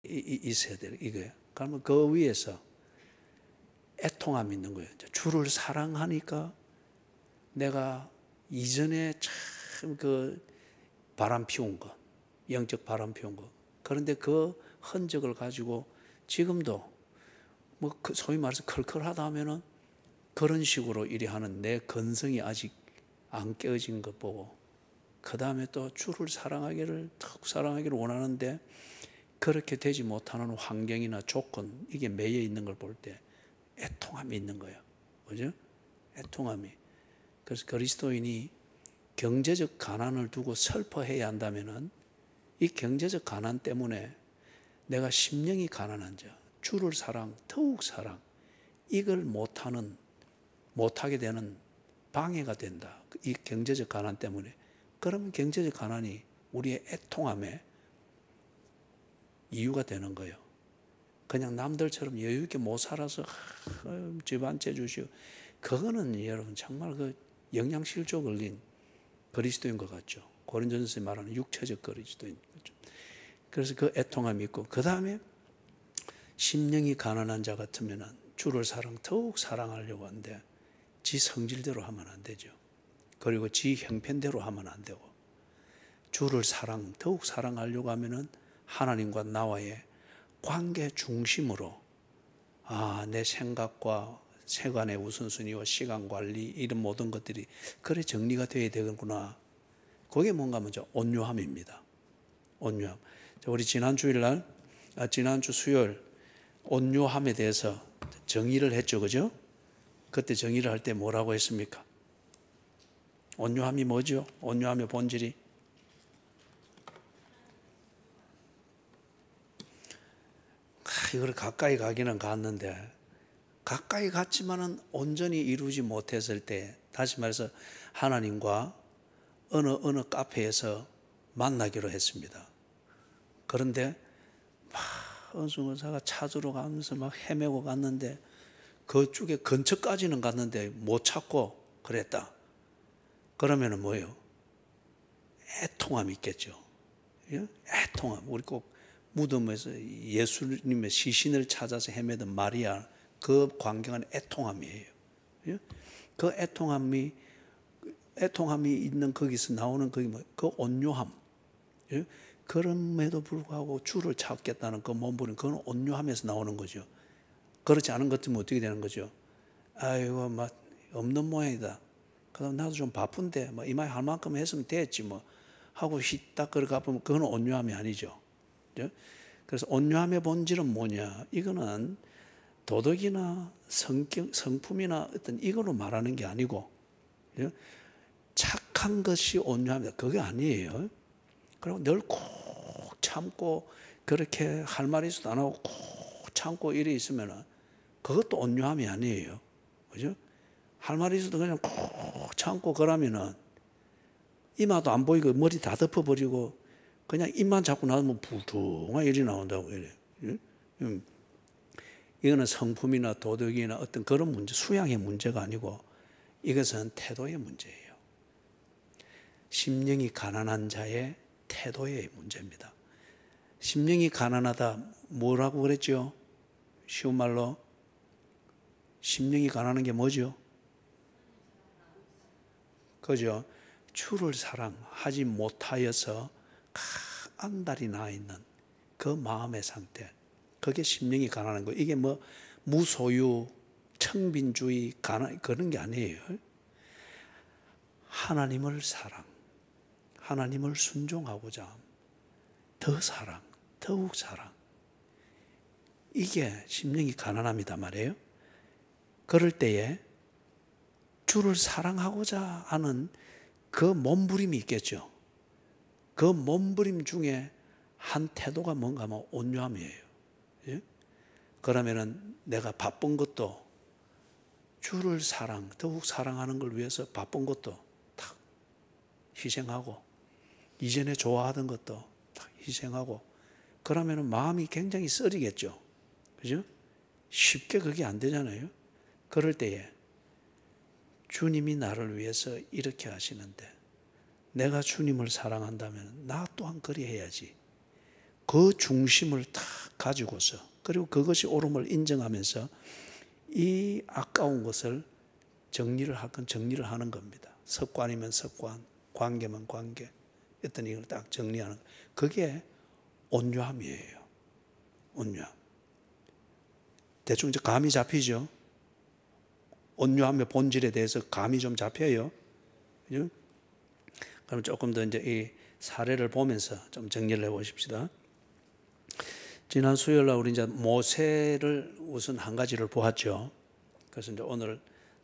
있어야 돼요. 이거예요. 그러면 그 위에서 애통함이 있는 거예요. 주를 사랑하니까 내가 이전에 참 그 바람 피운 거, 영적 바람 피운 거. 그런데 그 흔적을 가지고 지금도 뭐 소위 말해서 컬컬하다 하면은 그런 식으로 이리 하는 내 건성이 아직 안 깨어진 것 보고, 그 다음에 또 주를 사랑하기를, 더 사랑하기를 원하는데 그렇게 되지 못하는 환경이나 조건, 이게 매여 있는 걸 볼 때 애통함이 있는 거예요. 그죠? 애통함이. 그래서 그리스도인이 경제적 가난을 두고 슬퍼해야 한다면은 이 경제적 가난 때문에 내가 심령이 가난한 자, 주를 사랑, 더욱 사랑, 이걸 못하게 되는 방해가 된다. 이 경제적 가난 때문에. 그러면 경제적 가난이 우리의 애통함의 이유가 되는 거예요. 그냥 남들처럼 여유 있게 못 살아서 집안 째주시고, 그거는 여러분 정말 그 영양실조 걸린 그리스도인 것 같죠. 고린도전서에 말하는 육체적 그리스도인 거죠. 그래서 그 애통함이 있고, 그 다음에 심령이 가난한 자 같으면 주를 더욱 사랑하려고 하는데 지 성질대로 하면 안 되죠. 그리고 지 형편대로 하면 안 되고, 주를 더욱 사랑하려고 하면은 하나님과 나와의 관계 중심으로, 내 생각과 세간의 우선순위와 시간 관리, 이런 모든 것들이 그래 정리가 되어야 되겠구나. 그게 뭔가 먼저 온유함입니다. 온유함. 우리 지난주 수요일 온유함에 대해서 정의를 했죠. 그죠? 그때 정의를 할 때 뭐라고 했습니까? 온유함이 뭐죠? 온유함의 본질이 이걸 가까이 가기는 갔는데, 가까이 갔지만은 온전히 이루지 못했을 때, 다시 말해서 하나님과 어느 카페에서 만나기로 했습니다. 그런데 은수원사가 찾으러 가면서 막 헤매고 갔는데, 그쪽에 근처까지는 갔는데 못 찾고 그랬다. 그러면은 뭐예요? 애통함이 있겠죠. 애통함. 우리 꼭 무덤에서 예수님의 시신을 찾아서 헤매던 마리아, 그 광경은 애통함이에요. 그 애통함이 있는 거기서 나오는 그 온유함. 그럼에도 불구하고 주를 찾겠다는 그 몸부림, 그건 온유함에서 나오는 거죠. 그렇지 않은 것 같으면 어떻게 되는 거죠? 아이고, 막 없는 모양이다. 그럼 나도 좀 바쁜데 이마에 할 만큼 했으면 됐지 하고 딱 걸어가 보면 그건 온유함이 아니죠. 그래서 온유함의 본질은 뭐냐? 이거는 도덕이나 성품이나 어떤 이걸로 말하는 게 아니고, 착한 것이 온유함이다. 그게 아니에요. 그리고 늘 꼭 참고, 그렇게 할 말이 있어도 안 하고 꼭 참고 이래 있으면 그것도 온유함이 아니에요. 그죠? 할 말이 있어도 그냥 꼭 참고 그러면은 이마도 안 보이고 머리 다 덮어버리고 그냥 입만 잡고 나오면 불퉁한 일이 나온다고 이래. 이거는 성품이나 도덕이나 어떤 그런 문제, 수양의 문제가 아니고 이것은 태도의 문제예요. 심령이 가난한 자의 태도의 문제입니다. 심령이 가난하다, 뭐라고 그랬죠? 쉬운 말로 심령이 가난한 게 뭐죠? 그죠? 주를 사랑하지 못하여서 안달이 나 있는 그 마음의 상태, 그게 심령이 가난한 거예요. 이게 무소유, 청빈주의, 그런 게 아니에요. 하나님을 하나님을 순종하고자 함, 더욱 사랑. 이게 심령이 가난합니다 말이에요. 그럴 때에 주를 사랑하고자 하는 그 몸부림이 있겠죠. 그 몸부림 중에 한 태도가 뭔가 하면 온유함이에요. 예? 그러면은 내가 바쁜 것도 주를 더욱 사랑하는 걸 위해서 바쁜 것도 탁 희생하고, 이전에 좋아하던 것도 탁 희생하고, 그러면은 마음이 굉장히 쓰리겠죠. 그죠? 쉽게 그게 안 되잖아요. 그럴 때에 주님이 나를 위해서 이렇게 하시는데 내가 주님을 사랑한다면 나 또한 그리 해야지. 그 중심을 딱 가지고서 그리고 그것이 옳음을 인정하면서 이 아까운 것을 정리를 할 건 정리를 하는 겁니다. 습관이면 습관, 관계면 관계, 어떤 이걸 딱 정리하는 그게 온유함이에요. 온유함. 대충 이제 감이 잡히죠. 온유함의 본질에 대해서 감이 좀 잡혀요. 그죠? 그럼 조금 더 이제 이 사례를 보면서 좀 정리를 해보십시다. 지난 수요일 날 우리 이제 모세를 우선 한 가지를 보았죠. 그래서 이제 오늘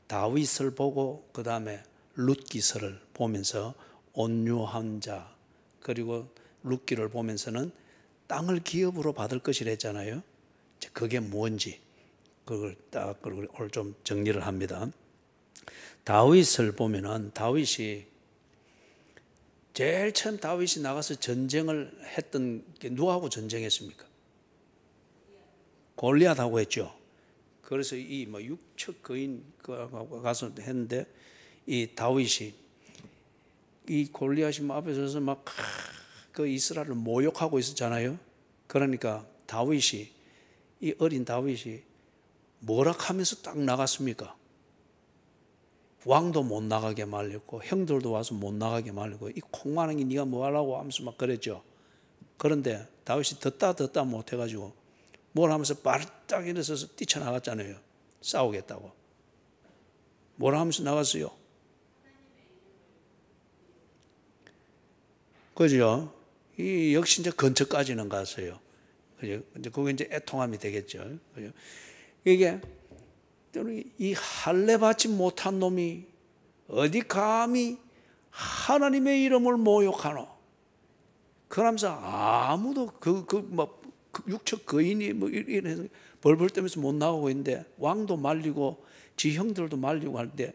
다윗을 보고 그 다음에 룻기서를 보면서 온유한 자 그리고 룻기를 보면서는 땅을 기업으로 받을 것이라 했잖아요. 이제 그게 뭔지 그걸 딱 오늘 좀 정리를 합니다. 다윗을 보면은 다윗이 제일 처음 다윗이 나가서 전쟁을 했던 게 누구하고 전쟁했습니까? 골리앗하고 했죠. 그래서 이 뭐 육척 거인하고 가서 했는데 이 다윗이 이 골리앗이 앞에 서서 막 그 이스라엘을 모욕하고 있었잖아요. 그러니까 다윗이 이 어린 다윗이 뭐라 하면서 딱 나갔습니까? 왕도 못 나가게 말렸고 형들도 와서 못 나가게 말리고 이 콩만하게 네가 뭐 하려고 하면서 막 그랬죠. 그런데 다윗이 듣다 못해가지고 뭘 하면서 발딱 일어서서 뛰쳐나갔잖아요. 싸우겠다고. 뭘 하면서 나갔어요? 그죠? 이 역시 이제 근처까지는 갔어요. 그죠? 이제 그게 이제 애통함이 되겠죠. 그죠? 이게 이 할례 받지 못한 놈이 어디 감히 하나님의 이름을 모욕하노? 그러면서 아무도 뭐 육척 거인이 뭐 이래서 벌벌 떨면서 못 나가고 있는데 왕도 말리고 지 형들도 말리고 할 때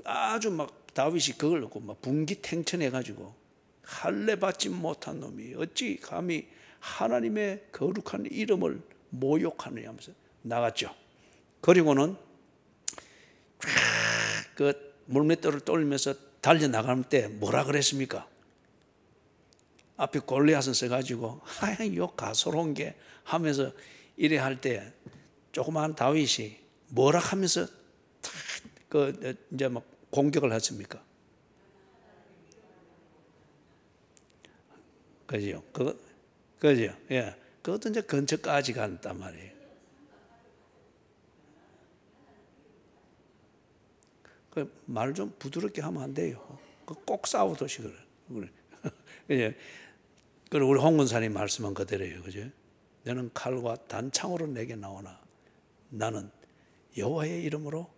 아주 막 다윗이 그걸 놓고 막 분기탱천해 가지고 할례 받지 못한 놈이 어찌 감히 하나님의 거룩한 이름을 모욕하느냐 하면서 나갔죠. 그리고는 그 물맷돌을 돌리면서 달려나갈 때 뭐라 그랬습니까? 앞에 골리앗은 써가지고 요 가소로운 게 하면서 이래 할 때 조그마한 다윗이 뭐라 하면서 이제 막 공격을 했습니까? 그죠? 그죠? 예. 그것도 이제 근처까지 간단 말이에요. 말 좀 부드럽게 하면 안 돼요. 꼭 싸우듯이 그래. 그래. 그리고 우리 홍근사님 말씀은 그대로예요. 그죠? 너는 칼과 단창으로 내게 나오나 나는 여호와의 이름으로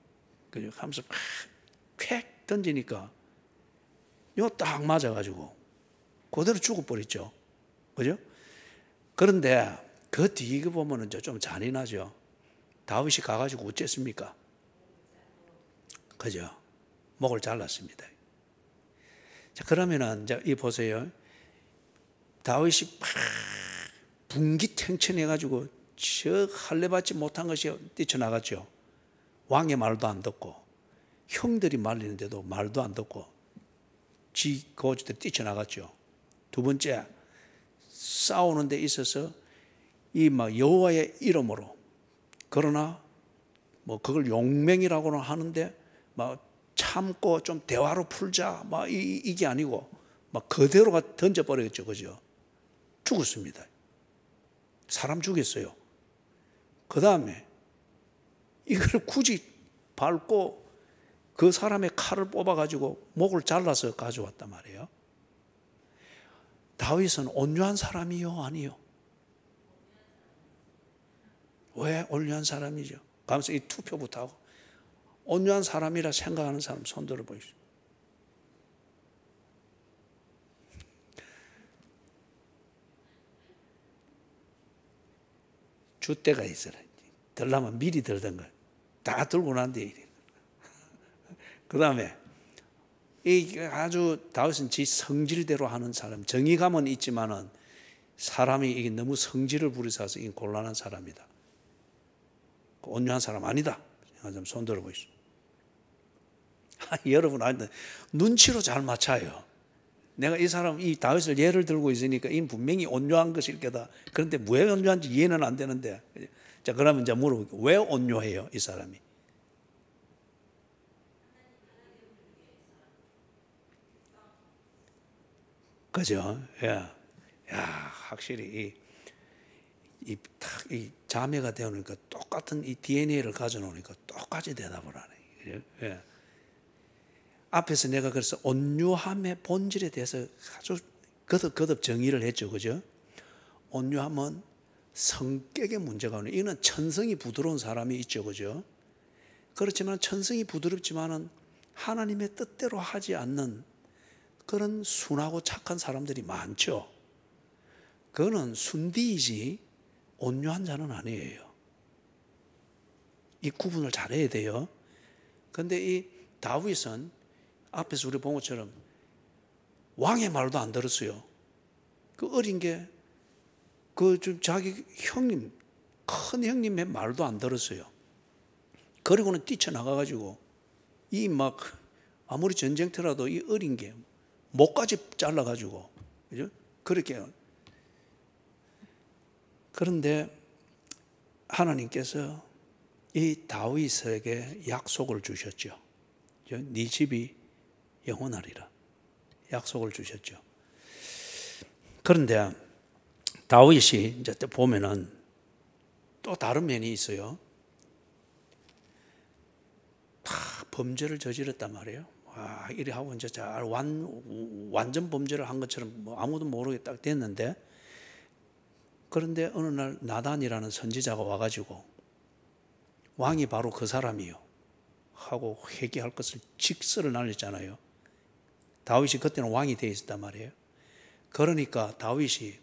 그죠? 하면서 콱 던지니까 이거 딱 맞아가지고 그대로 죽어버렸죠. 그죠? 그런데 그 뒤에 보면은 좀 잔인하죠. 다윗이 가가지고 어쨌습니까? 그죠? 목을 잘랐습니다. 자, 그러면은 이제 이 보세요. 다윗이 분기탱천해가지고 저 할례 받지 못한 것이 뛰쳐나갔죠. 왕의 말도 안 듣고 형들이 말리는데도 말도 안 듣고 지 고지대로 뛰쳐나갔죠. 두 번째 싸우는 데 있어서 이 막 여호와의 이름으로 그러나 뭐 그걸 용맹이라고는 하는데 막 참고 좀 대화로 풀자 막 이게 아니고 막 그대로가 던져버렸죠. 그죠? 죽었습니다. 사람 죽였어요. 그 다음에 이걸 굳이 밟고 그 사람의 칼을 뽑아가지고 목을 잘라서 가져왔단 말이에요. 다윗은 온유한 사람이요? 아니요? 왜 온유한 사람이죠? 가면서 이 투표부터 하고 온유한 사람이라 생각하는 사람 손 들어 보십시오. 줏대가 있어라. 들라면 미리 들던 걸 다 들고 난 뒤에 그 다음에 이 아주 다윗은 지 성질대로 하는 사람, 정의감은 있지만은 사람이 이게 너무 성질을 부리셔서 이 곤란한 사람이다. 온유한 사람 아니다. 좀 손 들어 보시죠. 여러분, 눈치로 잘 맞춰요. 내가 이 사람 이 다윗을 예를 들고 있으니까 이 분명히 온유한 것일 거다. 그런데 왜 온유한지 이해는 안 되는데. 자, 그러면 이제 물어볼게요. 왜 온유해요, 이 사람이? 그죠? 예. 야, 확실히 이 자매가 되어놓으니까 똑같은 이 DNA를 가져놓으니까 똑같이 대답을 하네. 그죠? 예. 앞에서 내가 그래서 온유함의 본질에 대해서 아주 거듭 정의를 했죠. 그죠? 온유함은 성격의 문제가 오네. 이는 천성이 부드러운 사람이 있죠. 그죠? 그렇지만 천성이 부드럽지만은 하나님의 뜻대로 하지 않는 그런 순하고 착한 사람들이 많죠. 그거는 순디이지 온유한 자는 아니에요. 이 구분을 잘해야 돼요. 그런데 이 다윗은 앞에서 우리 본 것처럼 왕의 말도 안 들었어요. 그 어린 게 자기 형님, 큰 형님의 말도 안 들었어요. 그리고는 뛰쳐나가가지고 이 막 아무리 전쟁터라도 이 어린 게 목까지 잘라가지고, 그죠? 그렇게. 그런데 하나님께서 이 다윗에게 약속을 주셨죠. 네 집이 영원하리라. 약속을 주셨죠. 그런데 다윗이 이제 보면은 또 다른 면이 있어요. 다 범죄를 저질렀단 말이에요. 와, 이래 하고 이제 잘 완전 범죄를 한 것처럼 뭐 아무도 모르게 딱 됐는데, 그런데 어느 날 나단이라는 선지자가 와가지고 왕이 바로 그 사람이요 하고 회개할 것을 직설을 날렸잖아요. 다윗이 그때는 왕이 되어 있었단 말이에요. 그러니까 다윗이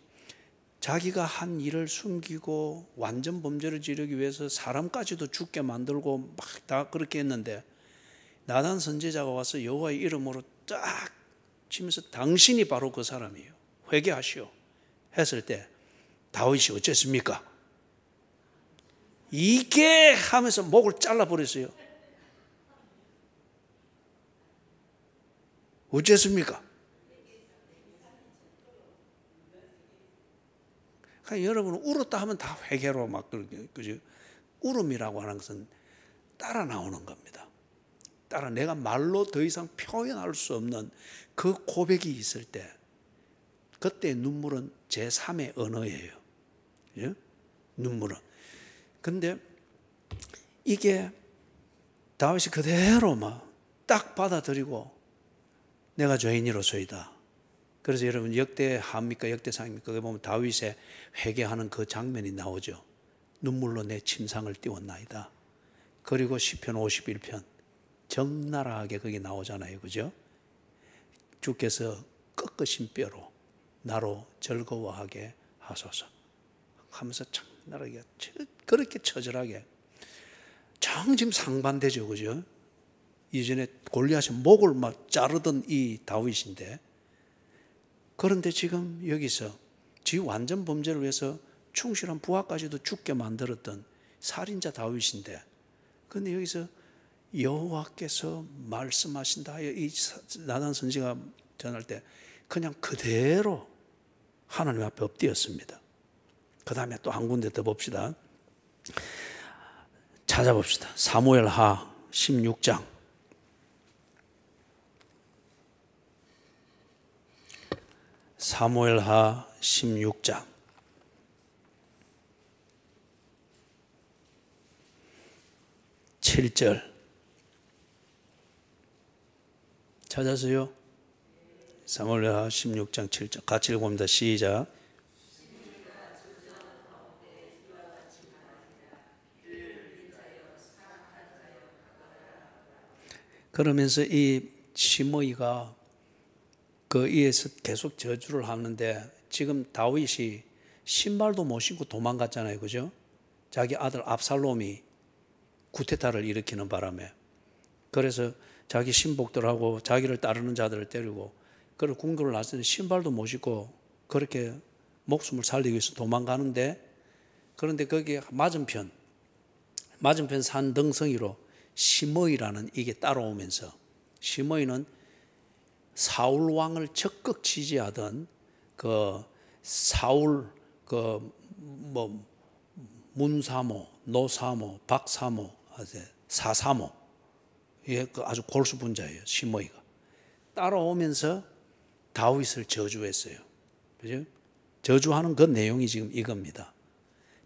자기가 한 일을 숨기고 완전 범죄를 지르기 위해서 사람까지도 죽게 만들고 막 다 그렇게 했는데, 나단 선지자가 와서 여호와의 이름으로 딱 치면서 당신이 바로 그 사람이에요, 회개하시오 했을 때 다윗이 어쨌습니까? 이게 하면서 목을 잘라버렸어요. 어쨌습니까? 그러니까 여러분 울었다 하면 다 회개로 막 그죠? 울음이라고 하는 것은 따라 나오는 겁니다. 따라 내가 말로 더 이상 표현할 수 없는 그 고백이 있을 때, 그때 눈물은 제3의 언어예요. 예? 눈물은. 근데 이게 다윗이 그대로 막 딱 받아들이고 내가 죄인이로소이다. 그래서 여러분 역대하입니까 역대상입니까? 거기 보면 다윗의 회개하는 그 장면이 나오죠. 눈물로 내 침상을 띄웠나이다. 그리고 시편 51편 적나라하게 거기 나오잖아요. 그죠? 주께서 꺾으신 뼈로 나로 즐거워하게 하소서 하면서 적나라하게 그렇게 처절하게 지금 상반되죠. 그죠? 이전에 골리앗의 목을 막 자르던 이 다윗인데, 그런데 지금 여기서 지 완전 범죄를 위해서 충실한 부하까지도 죽게 만들었던 살인자 다윗인데, 그런데 여기서 여호와께서 말씀하신다. 이 나단 선지가 전할 때 그냥 그대로 하나님 앞에 엎드렸습니다. 그 다음에 또 한 군데 더 봅시다. 찾아봅시다. 사무엘하 16장. 사무엘하 16장 7절 찾았어요? 사무엘하 16장 7절 같이 읽어봅니다. 시작. 그러면서 이 시므이가 그 이에서 계속 저주를 하는데, 지금 다윗이 신발도 못 신고 도망갔잖아요. 그죠? 자기 아들 압살롬이 구테타를 일으키는 바람에. 그래서 자기 신복들하고 자기를 따르는 자들을 때리고, 그걸 궁궐을 나서는 신발도 못 신고 그렇게 목숨을 살리기 위해서 도망가는데, 그런데 거기에 맞은편 산등성이로 시므이라는 이게 따라오면서, 시므이는 사울 왕을 적극 지지하던 그 사울 뭐 문사모, 노사모, 박사모, 사사모, 예, 그 아주 골수 분자예요. 시므이가 따라오면서 다윗을 저주했어요. 그죠? 저주하는 그 내용이 지금 이겁니다.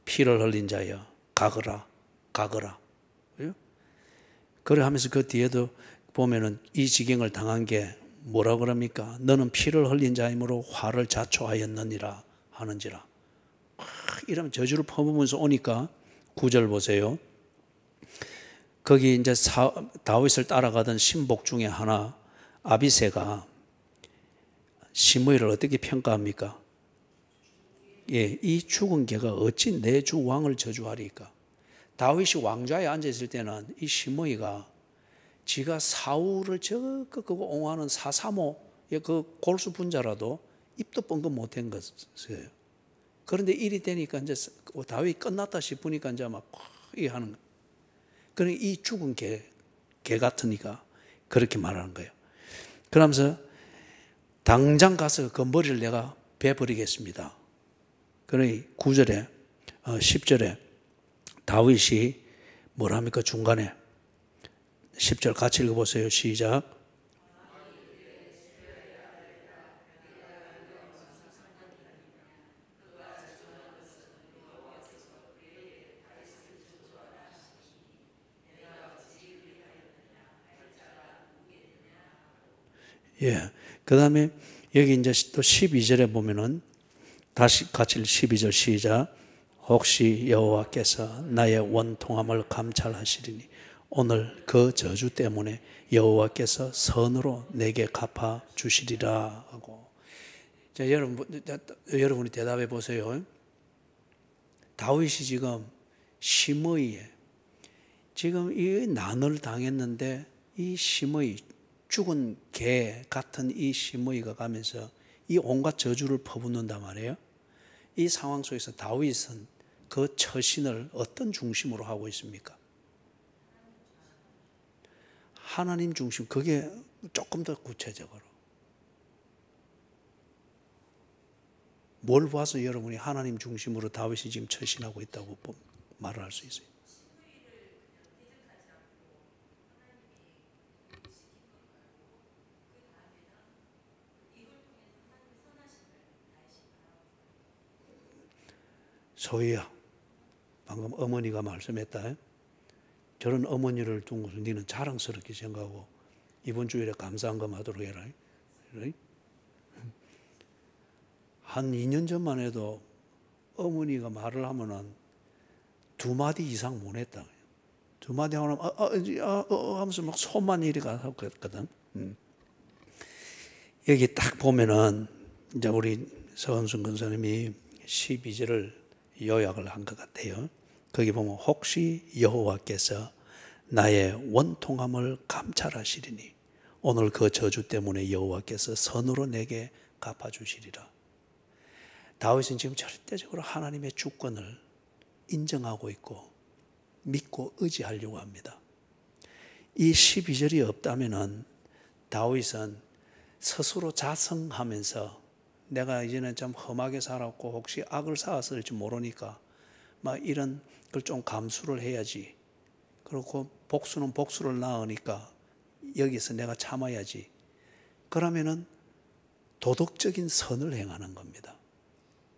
피를 흘린 자여 가거라, 가거라. 그죠? 그래 하면서 그 뒤에도 보면은 이 지경을 당한 게 뭐라 그럽니까? 너는 피를 흘린 자이므로 화를 자초하였느니라 하는지라. 이러면 저주를 퍼부으면서 오니까 9절 보세요. 거기 이제 다윗을 따라가던 신복 중에 하나 아비새가 시므이를 어떻게 평가합니까? 예, 이 죽은 개가 어찌 내 주 왕을 저주하리까? 다윗이 왕좌에 앉아 있을 때는 이 시므이가 지가 사울을 적극 옹호하는 사사모의 그 골수 분자라도 입도 뻥긋 못한 것이에요. 그런데 일이 되니까 이제 다윗이 끝났다 싶으니까 이제 막 이 하는 거. 그러니까 이 죽은 개 같으니까 그렇게 말하는 거예요. 그러면서 당장 가서 그 머리를 내가 베버리겠습니다. 그러니 9절에 10절에 다윗이 뭐랍니까? 중간에 10절 같이 읽어보세요. 시작. 예. 그 다음에 여기 이제 또 12절에 보면은 다시 같이 12절 시작. 혹시 여호와께서 나의 원통함을 감찰하시리니 오늘 그 저주 때문에 여호와께서 선으로 내게 갚아 주시리라 하고. 자, 여러분이 대답해 보세요. 다윗이 지금 시므이에 지금 이 난을 당했는데 이 시므이 죽은 개 같은 이 시므이가 가면서 이 온갖 저주를 퍼붓는단 말이에요. 이 상황 속에서 다윗은 그 처신을 어떤 중심으로 하고 있습니까? 하나님 중심. 그게 조금 더 구체적으로. 뭘 봐서 여러분이 하나님 중심으로 다윗이 지금 처신하고 있다고 말을 할 수 있어요? 소희야, 방금 어머니가 말씀했다. 저런 어머니를 두고서 너는 자랑스럽게 생각하고 이번 주일에 감사한 거 하도록 해라. 한 2년 전만 해도 어머니가 말을 하면은 2마디 이상 못 했다. 2마디 하면 하면서 막 손만 이리 가서 그랬거든. 여기 딱 보면은 이제 우리 서은순 권사님이 12절을 요약을 한 것 같아요. 거기 보면 혹시 여호와께서 나의 원통함을 감찰하시리니 오늘 그 저주 때문에 여호와께서 선으로 내게 갚아주시리라. 다윗은 지금 절대적으로 하나님의 주권을 인정하고 있고 믿고 의지하려고 합니다. 이 12절이 없다면은 다윗은 스스로 자성하면서 내가 이제는 좀 험하게 살았고 혹시 악을 쌓았을지 모르니까 막 이런 걸 좀 감수를 해야지. 그렇고 복수는 복수를 낳으니까 여기서 내가 참아야지. 그러면은 도덕적인 선을 행하는 겁니다.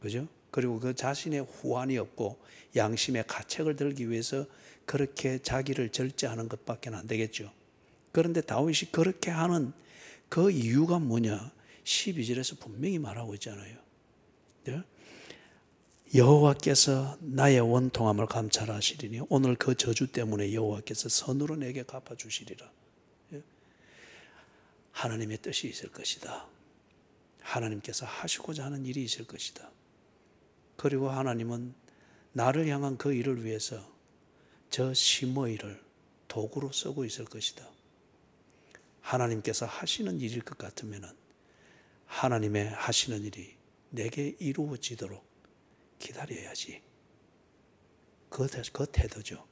그죠? 그리고 그 자신의 후환이 없고 양심의 가책을 들기 위해서 그렇게 자기를 절제하는 것밖에 안 되겠죠. 그런데 다윗이 그렇게 하는 그 이유가 뭐냐? 12절에서 분명히 말하고 있잖아요. 네? 여호와께서 나의 원통함을 감찰하시리니 오늘 그 저주 때문에 여호와께서 선으로 내게 갚아주시리라. 네? 하나님의 뜻이 있을 것이다. 하나님께서 하시고자 하는 일이 있을 것이다. 그리고 하나님은 나를 향한 그 일을 위해서 저 시므이를 도구로 쓰고 있을 것이다. 하나님께서 하시는 일일 것 같으면 하나님의 하시는 일이 내게 이루어지도록 기다려야지. 그 태도죠.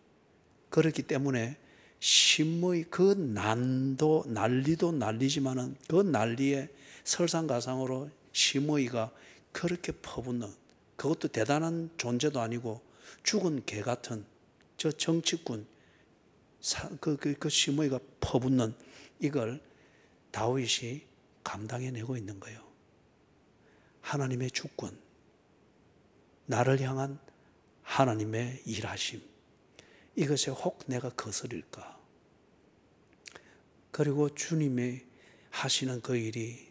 그렇기 때문에 심의 그 난리도 난리지만은 그 난리에 설상가상으로 심의가 그렇게 퍼붓는, 그것도 대단한 존재도 아니고 죽은 개 같은 저 정치꾼 그 심의가 퍼붓는 이걸 다윗이 감당해내고 있는 거예요. 하나님의 주권, 나를 향한 하나님의 일하심, 이것에 혹 내가 거스릴까? 그리고 주님이 하시는 그 일이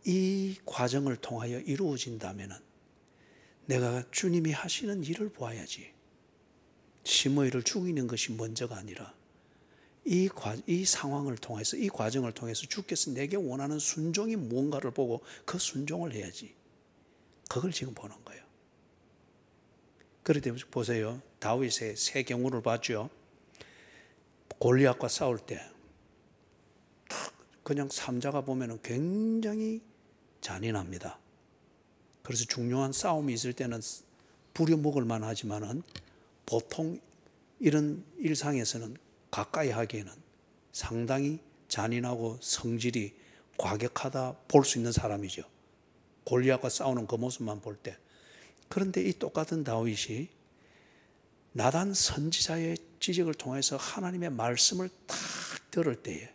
이 과정을 통하여 이루어진다면 내가 주님이 하시는 일을 보아야지. 심의를 죽이는 것이 먼저가 아니라 이 상황을 통해서, 이 과정을 통해서 주께서 내게 원하는 순종이 무언가를 보고 그 순종을 해야지. 그걸 지금 보는 거예요. 그런데 보세요. 다윗의 세 경우를 봤죠. 골리앗과 싸울 때 그냥 삼자가 보면 굉장히 잔인합니다. 그래서 중요한 싸움이 있을 때는 부려먹을 만하지만은 보통 이런 일상에서는 가까이 하기에는 상당히 잔인하고 성질이 과격하다 볼 수 있는 사람이죠. 골리앗과 싸우는 그 모습만 볼 때. 그런데 이 똑같은 다윗이 나단 선지자의 지적을 통해서 하나님의 말씀을 딱 들을 때에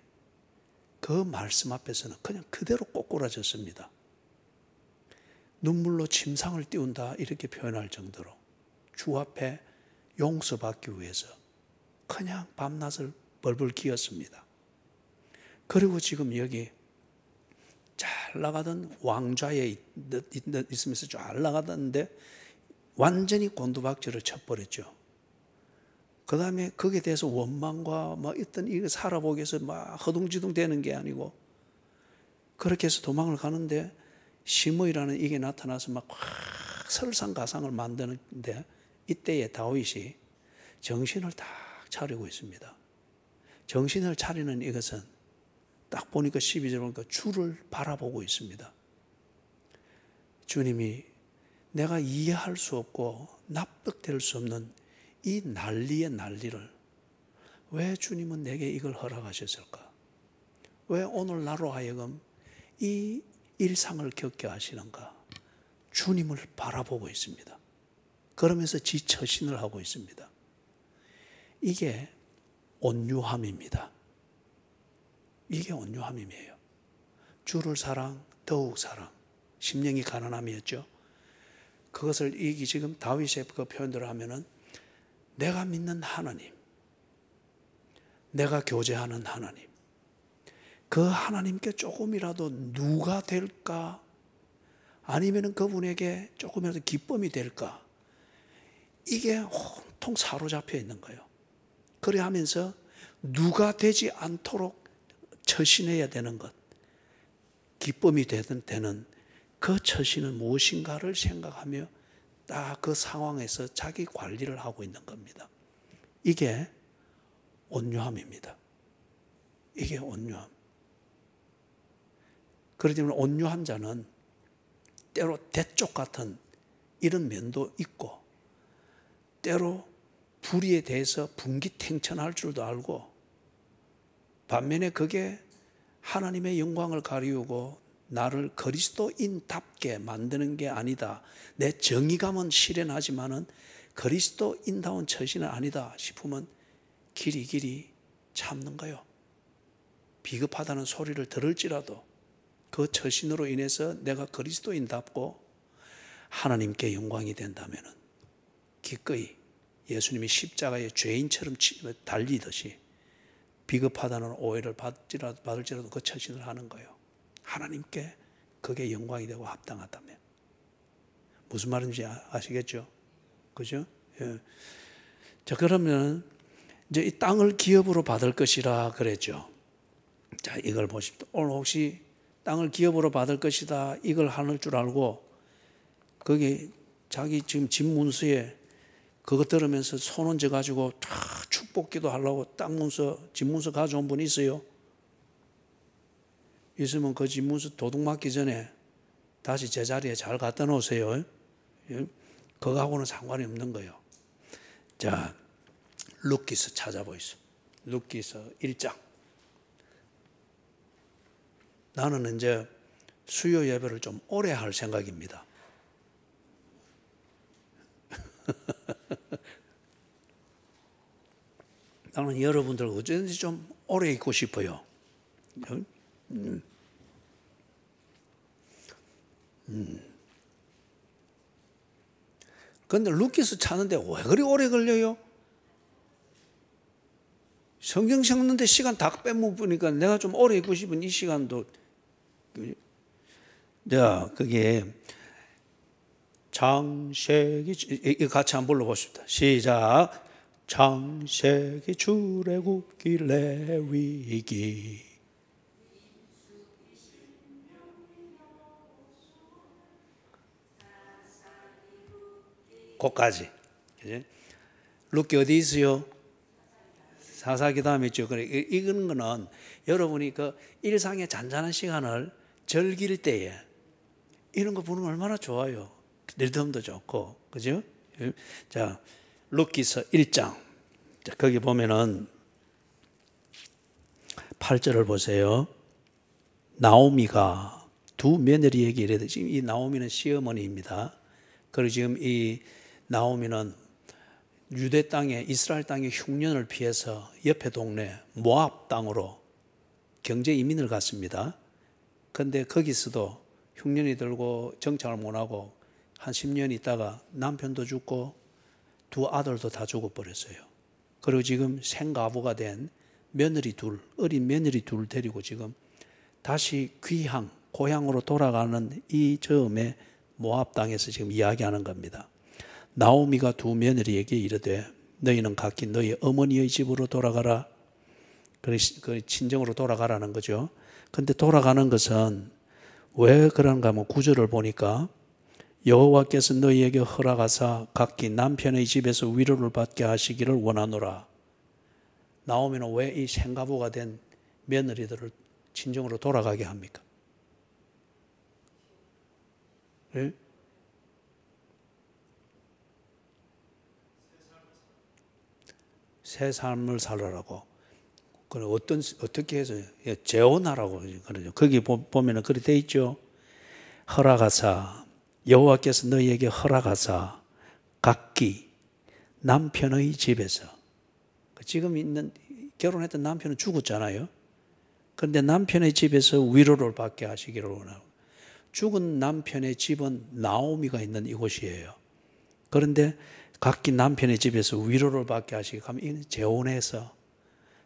그 말씀 앞에서는 그냥 그대로 꼬꾸라졌습니다. 눈물로 침상을 띄운다 이렇게 표현할 정도로 주 앞에 용서받기 위해서 그냥 밤낮을 벌벌 기었습니다. 그리고 지금 여기 잘 나가던 왕좌에 있으면서 잘 나가던데 완전히 곤두박질을 쳐버렸죠. 그 다음에 거기에 대해서 원망과 막 어떤 이거 살아보기 위해서 막 허둥지둥 되는 게 아니고 그렇게 해서 도망을 가는데 심의라는 이게 나타나서 막 설상가상을 만드는데 이때에 다윗이 정신을 딱 차리고 있습니다. 정신을 차리는 이것은 딱 보니까 12절 보니까 주를 바라보고 있습니다. 주님이 내가 이해할 수 없고 납득될 수 없는 이 난리의 난리를 왜 주님은 내게 이걸 허락하셨을까? 왜 오늘 나로 하여금 이 일상을 겪게 하시는가? 주님을 바라보고 있습니다. 그러면서 지처신을 하고 있습니다. 이게 온유함입니다. 이게 온유함이에요. 주를 사랑, 더욱 사랑. 심령이 가난함이었죠. 그것을 이게 지금 다윗의 그 표현대로 하면은 내가 믿는 하나님, 내가 교제하는 하나님, 그 하나님께 조금이라도 누가 될까? 아니면 그분에게 조금이라도 기쁨이 될까? 이게 온통 사로잡혀 있는 거예요. 그래 하면서 누가 되지 않도록 처신해야 되는 것, 기쁨이 되는 그 처신은 무엇인가를 생각하며 딱 그 상황에서 자기 관리를 하고 있는 겁니다. 이게 온유함입니다. 이게 온유함. 그렇기 때문에 온유한 자는 때로 대쪽 같은 이런 면도 있고 때로 불의에 대해서 분기탱천할 줄도 알고 반면에 그게 하나님의 영광을 가리우고 나를 그리스도인답게 만드는 게 아니다. 내 정의감은 실현하지만은 그리스도인다운 처신은 아니다 싶으면 길이 참는 거요. 비겁하다는 소리를 들을지라도 그 처신으로 인해서 내가 그리스도인답고 하나님께 영광이 된다면은 기꺼이 예수님이 십자가의 죄인처럼 달리듯이 비겁하다는 오해를 받을지라도 그 처신을 하는 거예요. 하나님께 그게 영광이 되고 합당하다면. 무슨 말인지 아시겠죠? 그죠? 예. 자, 그러면 이제 이 땅을 기업으로 받을 것이라 그랬죠. 자, 이걸 보십시오. 오늘 혹시 땅을 기업으로 받을 것이다 이걸 하는 줄 알고 거기 자기 지금 집 문서에 그거 들으면서 손 얹어 가지고 다 축복기도 하려고 땅 문서, 집 문서 가져온 분 있어요? 있으면 그 집 문서 도둑 맞기 전에 다시 제자리에 잘 갖다 놓으세요. 그거하고는 상관이 없는 거예요. 자, 룻기서 찾아보이소. 룻기서 1장. 나는 이제 수요 예배를 좀 오래 할 생각입니다. 나는 여러분들 어쩐지 좀 오래 있고 싶어요. 그런데 룻기서 찾는데 왜 그리 오래 걸려요? 성경 읽는데 시간 다 빼먹으니까 내가 좀 오래 있고 싶은 이 시간도. 자, 그게 창세기, 이거 같이 한번 불러봅시다. 시작. 창세기 출애굽기 레위기. 거기까지. 룻기 어디 있어요? 사사기 다음에 있죠. 그래, 이거는 거는 여러분이 그 일상의 잔잔한 시간을 즐길 때에 이런 거 보는 거 얼마나 좋아요. 리듬도 좋고, 그죠? 자, 룻기서 1장. 자, 거기 보면은 8절을 보세요. 나오미가 두 며느리에게 이르되, 지금 이 나오미는 시어머니입니다. 그리고 지금 이 나오미는 유대 땅에, 이스라엘 땅의 흉년을 피해서 옆에 동네 모압 땅으로 경제 이민을 갔습니다. 그런데 거기서도 흉년이 들고 정착을 못하고 한 10년 있다가 남편도 죽고 두 아들도 다 죽어버렸어요. 그리고 지금 생가부가 된 며느리 둘, 어린 며느리 둘 데리고 지금 다시 귀향, 고향으로 돌아가는 이 즈음에 모압 땅에서 지금 이야기하는 겁니다. 나오미가 두 며느리에게 이르되 너희는 각기 너희 어머니의 집으로 돌아가라. 그 친정으로 돌아가라는 거죠. 그런데 돌아가는 것은 왜 그런가 하면 9절을 보니까 여호와께서 너희에게 허락하사 각기 남편의 집에서 위로를 받게 하시기를 원하노라. 나오미는 왜 이 생가부가 된 며느리들을 친정으로 돌아가게 합니까? 네? 새 삶을 살아라고. 그럼 어떻게 해서 재혼하라고 그러죠. 거기 보면은 그렇게 돼 있죠. 허락하사, 여호와께서 너희에게 허락하사 각기 남편의 집에서, 지금 있는 결혼했던 남편은 죽었잖아요. 그런데 남편의 집에서 위로를 받게 하시기를 원하고, 죽은 남편의 집은 나오미가 있는 이곳이에요. 그런데 각기 남편의 집에서 위로를 받게 하시고 하면 재혼해서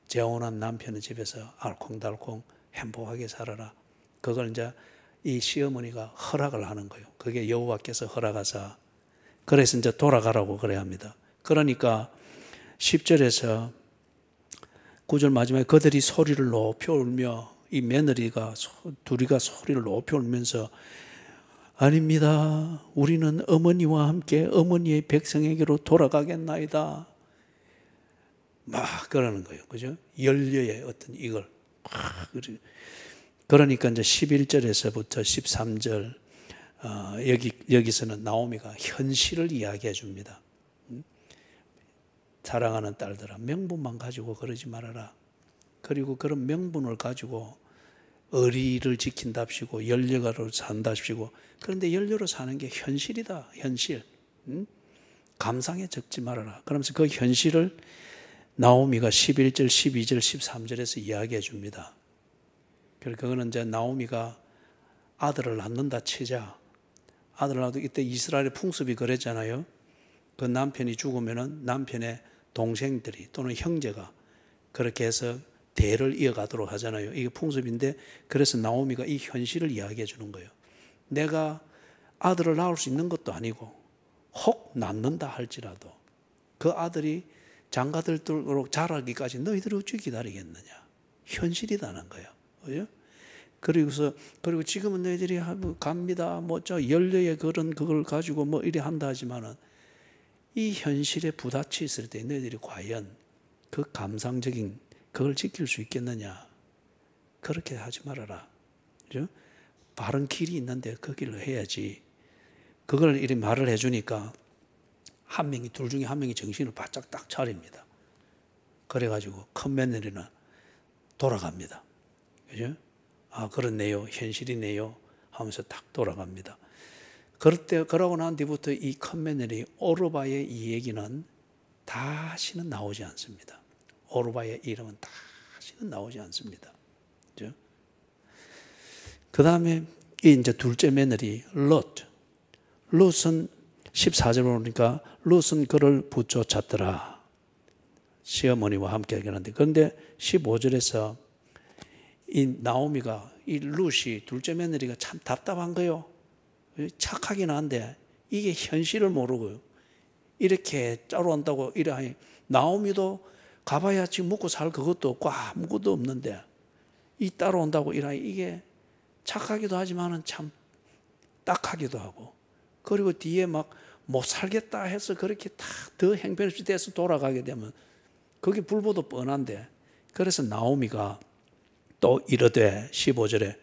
재혼한 남편의 집에서 알콩달콩 행복하게 살아라. 그걸 이제 이 시어머니가 허락을 하는 거예요. 그게 여호와께서 허락하사. 그래서 이제 돌아가라고 그래야 합니다. 그러니까 10절에서 9절 마지막에 그들이 소리를 높여 울며, 이 며느리가 둘이가 소리를 높여 울면서 아닙니다. 우리는 어머니와 함께 어머니의 백성에게로 돌아가겠나이다. 막 그러는 거예요. 그죠? 연려의 어떤 이걸. 그러니까 이제 11절에서부터 13절, 여기서는 나오미가 현실을 이야기해 줍니다. 사랑하는 딸들아, 명분만 가지고 그러지 말아라. 그리고 그런 명분을 가지고 의리를 지킨답시고 연려가로 산답시고, 그런데 연려로 사는 게 현실이다. 현실. 감상에 적지 말아라. 그러면서 그 현실을 나오미가 11절, 12절, 13절에서 이야기해 줍니다. 그러니까 그거는 이제 나오미가 아들을 낳는다 치자. 아들을 낳아도 이때 이스라엘의 풍습이 그랬잖아요. 그 남편이 죽으면은 남편의 동생들이 또는 형제가 그렇게 해서 대를 이어가도록 하잖아요. 이게 풍습인데, 그래서 나오미가 이 현실을 이야기해 주는 거예요. 내가 아들을 낳을 수 있는 것도 아니고 혹 낳는다 할지라도 그 아들이 장가들도록 자라기까지 너희들이 어찌 기다리겠느냐. 현실이라는 거예요. 그죠? 그리고 지금은 너희들이 갑니다. 연례의 그걸 가지고 이리 한다 하지만은 이 현실에 부딪혀 있을 때 너희들이 과연 그 감상적인 그걸 지킬 수 있겠느냐. 그렇게 하지 말아라. 그죠? 바른 길이 있는데 그 길을 해야지. 그걸 이렇게 말을 해주니까 둘 중에 한 명이 정신을 바짝 딱 차립니다. 그래가지고 큰 며느리는 돌아갑니다. 그죠? 그렇네요. 현실이네요. 하면서 딱 돌아갑니다. 그러고 난 뒤부터 이 큰 며느리 오르바의 이 얘기는 다시는 나오지 않습니다. 오르바의 이름은 다시는 나오지 않습니다. 그죠? 그 다음에 이제 둘째 며느리 롯은 14절 보니까 롯은 그를 붙쫓았더라. 시어머니와 함께 하는데, 그런데 15절에서 이 나오미가 이 롯이 둘째 며느리가 참 답답한 거요. 착하긴 한데 이게 현실을 모르고 이렇게 따라온다고 이래. 나오미도 가봐야 지금 먹고 살 그것도 없고 아무것도 없는데 이 따라온다고 이래. 이게 착하기도 하지만은 참 딱하기도 하고, 그리고 뒤에 막 못 살겠다 해서 그렇게 다 더 행편없이 돼서 돌아가게 되면 그게 불보도 뻔한데, 그래서 나오미가 또 이르되 15절에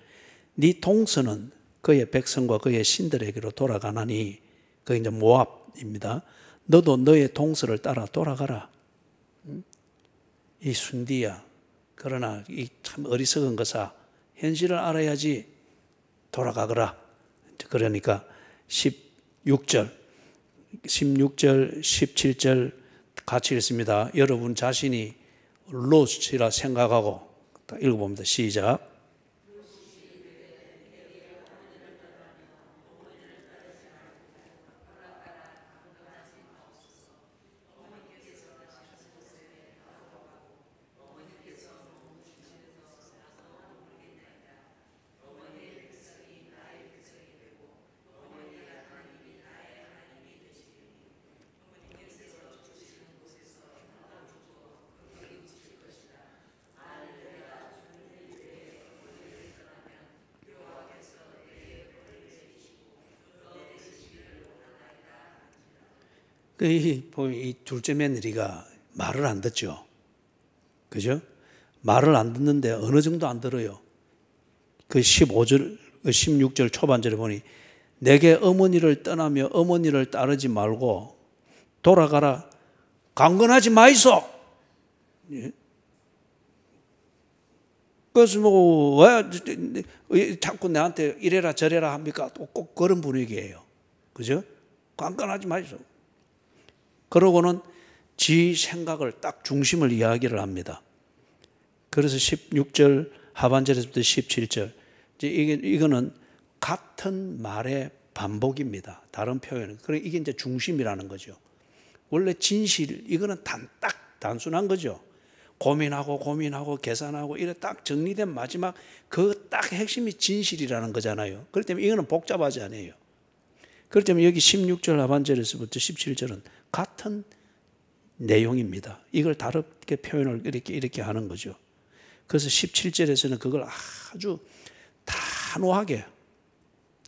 네 동서는 그의 백성과 그의 신들에게로 돌아가나니, 그게 이제 모압입니다. 너도 너의 동서를 따라 돌아가라. 이 순디야. 그러나 이 참 어리석은 것아, 현실을 알아야지 돌아가거라. 그러니까 16절, 17절 같이 읽습니다. 여러분 자신이 롯이라 생각하고 읽어봅니다. 시작. 이 둘째 며느리가 말을 안 듣죠. 그죠? 말을 안 듣는데 어느 정도 안 들어요. 그 15절, 16절 초반절에 보니 내게 어머니를 떠나며 어머니를 따르지 말고 돌아가라. 강건하지 마이소. 예? 그래서 왜 자꾸 나한테 이래라 저래라 합니까? 꼭 그런 분위기예요. 그죠? 강건하지 마이소. 그러고는 지 생각을 딱 중심을 이야기를 합니다. 그래서 16절 하반절에서부터 17절, 이거는 같은 말의 반복입니다. 다른 표현은. 그러니까 이게 이제 중심이라는 거죠. 원래 진실, 이거는 딱 단순한 거죠. 고민하고 계산하고 이래 딱 정리된 마지막 그 딱 핵심이 진실이라는 거잖아요. 그렇기 때문에 이거는 복잡하지 않아요. 그렇기 때문에 여기 16절 하반절에서부터 17절은 같은 내용입니다. 이걸 다르게 표현을 이렇게 하는 거죠. 그래서 17절에서는 그걸 아주 단호하게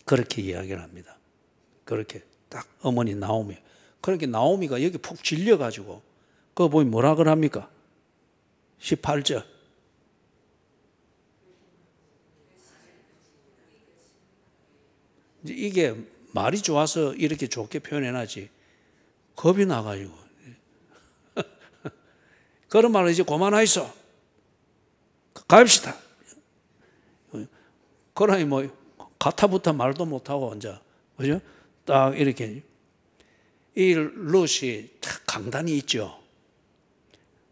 그렇게 이야기를 합니다. 그렇게 딱 어머니 나오미. 그렇게 나오미가 여기 푹 질려가지고 그거 보면 뭐라 그럽니까? 18절. 이게 말이 좋아서 이렇게 좋게 표현해놨지 겁이 나가지고 그런 말은 이제 그만하이소. 갑시다. 그러니 뭐 가타부터 말도 못하고 혼자, 그죠? 딱 이렇게 이 롯이 강단이 있죠.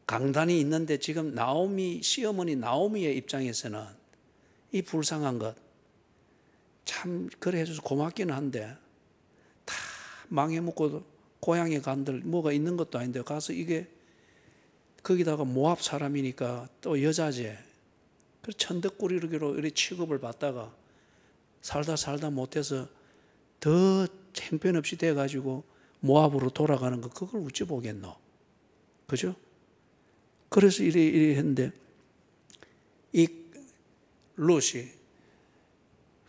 강단이 있는데 지금 나오미 시어머니 나오미의 입장에서는 이 불쌍한 것 참 그래 해줘서 고맙기는 한데 다 망해먹고 고향에 간들 뭐가 있는 것도 아닌데 가서 이게 거기다가 모압 사람이니까 또 여자제 그래서 천덕꾸러기로 이렇게 취급을 받다가 살다 못해서 더 형편없이 돼가지고 모압으로 돌아가는 거 그걸 어찌 보겠노. 그죠? 그래서 이래 했는데 이 롯이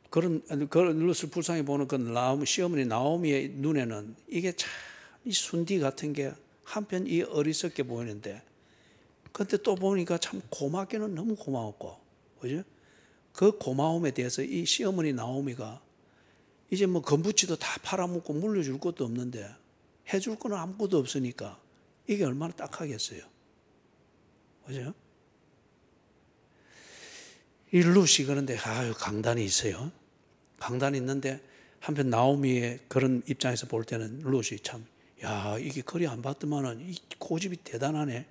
그런 롯을 불쌍히 보는 그 시어머니 나오미의 눈에는 이게 참 이 순디 같은 게 한편 이 어리석게 보이는데 근데 또 보니까 참 고맙기는 너무 고마웠고, 그죠? 그 고마움에 대해서 이 시어머니 나오미가 이제 뭐 건부치도 다 팔아먹고 물려줄 것도 없는데 해줄 거는 아무것도 없으니까 이게 얼마나 딱하겠어요. 그죠? 이 룻이 그런데 강단이 있어요. 강단이 있는데 한편 나오미의 그런 입장에서 볼 때는 룻이 참, 야, 이게 거리 안 봤더만은 이 고집이 대단하네.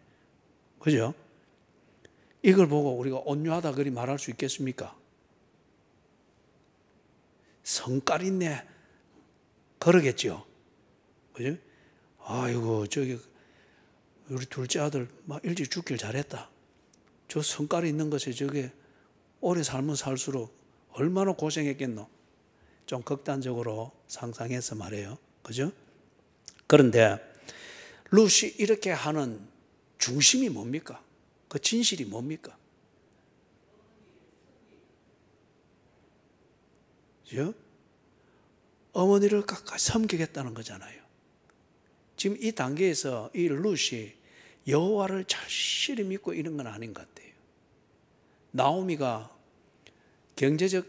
그죠? 이걸 보고 우리가 온유하다 그리 말할 수 있겠습니까? 성깔 있네. 그러겠죠. 그죠? 아이고, 저기, 우리 둘째 아들 막 일찍 죽길 잘했다. 저 성깔이 있는 것에 저게 오래 살면 살수록 얼마나 고생했겠노. 좀 극단적으로 상상해서 말해요. 그죠? 그런데 룻이 이렇게 하는 중심이 뭡니까? 그 진실이 뭡니까? 그죠? 어머니를 끝까지 섬기겠다는 거잖아요. 지금 이 단계에서 이 룻이 여호와를 절실히 믿고 이런 건 아닌 것 같아요. 나오미가 경제적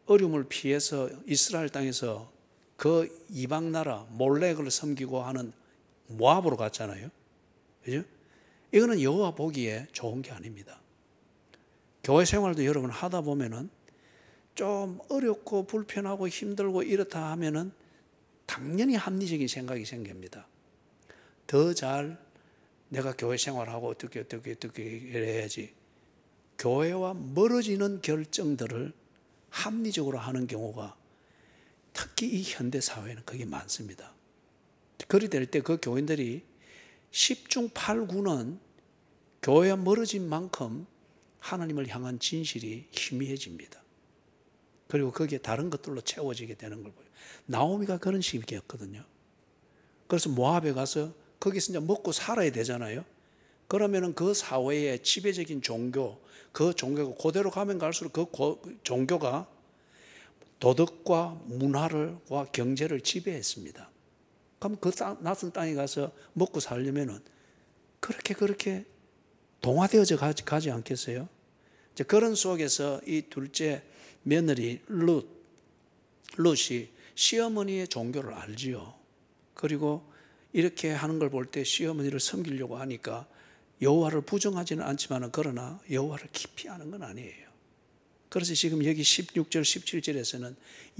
어려움을 피해서 이스라엘 땅에서 그 이방 나라 몰렉을 섬기고 하는 모압으로 갔잖아요. 그죠? 이거는 여호와 보기에 좋은 게 아닙니다. 교회 생활도 여러분 하다 보면은 좀 어렵고 불편하고 힘들고 이렇다 하면은 당연히 합리적인 생각이 생깁니다. 더 잘 내가 교회 생활하고 어떻게 해야지. 교회와 멀어지는 결정들을 합리적으로 하는 경우가 특히 이 현대 사회는 그게 많습니다. 그리 될 때 그 교인들이 10중 8구는 교회와 멀어진 만큼 하나님을 향한 진실이 희미해집니다. 그리고 거기에 다른 것들로 채워지게 되는 걸 보여요. 나오미가 그런 식이었거든요. 그래서 모압에 가서 거기서 이제 먹고 살아야 되잖아요. 그러면은 그 사회의 지배적인 종교, 그 종교가 그대로 가면 갈수록 그 종교가 도덕과 문화와 경제를 지배했습니다. 그럼 그 낯선 땅에 가서 먹고 살려면은 그렇게 동화되어져 가지 않겠어요? 이제 그런 속에서 이 둘째 며느리 룻이 시어머니의 종교를 알지요. 그리고 이렇게 하는 걸 볼 때 시어머니를 섬기려고 하니까 여호와를 부정하지는 않지만 그러나 여호와를 깊이 아는 건 아니에요. 그래서 지금 여기 16절 17절에서는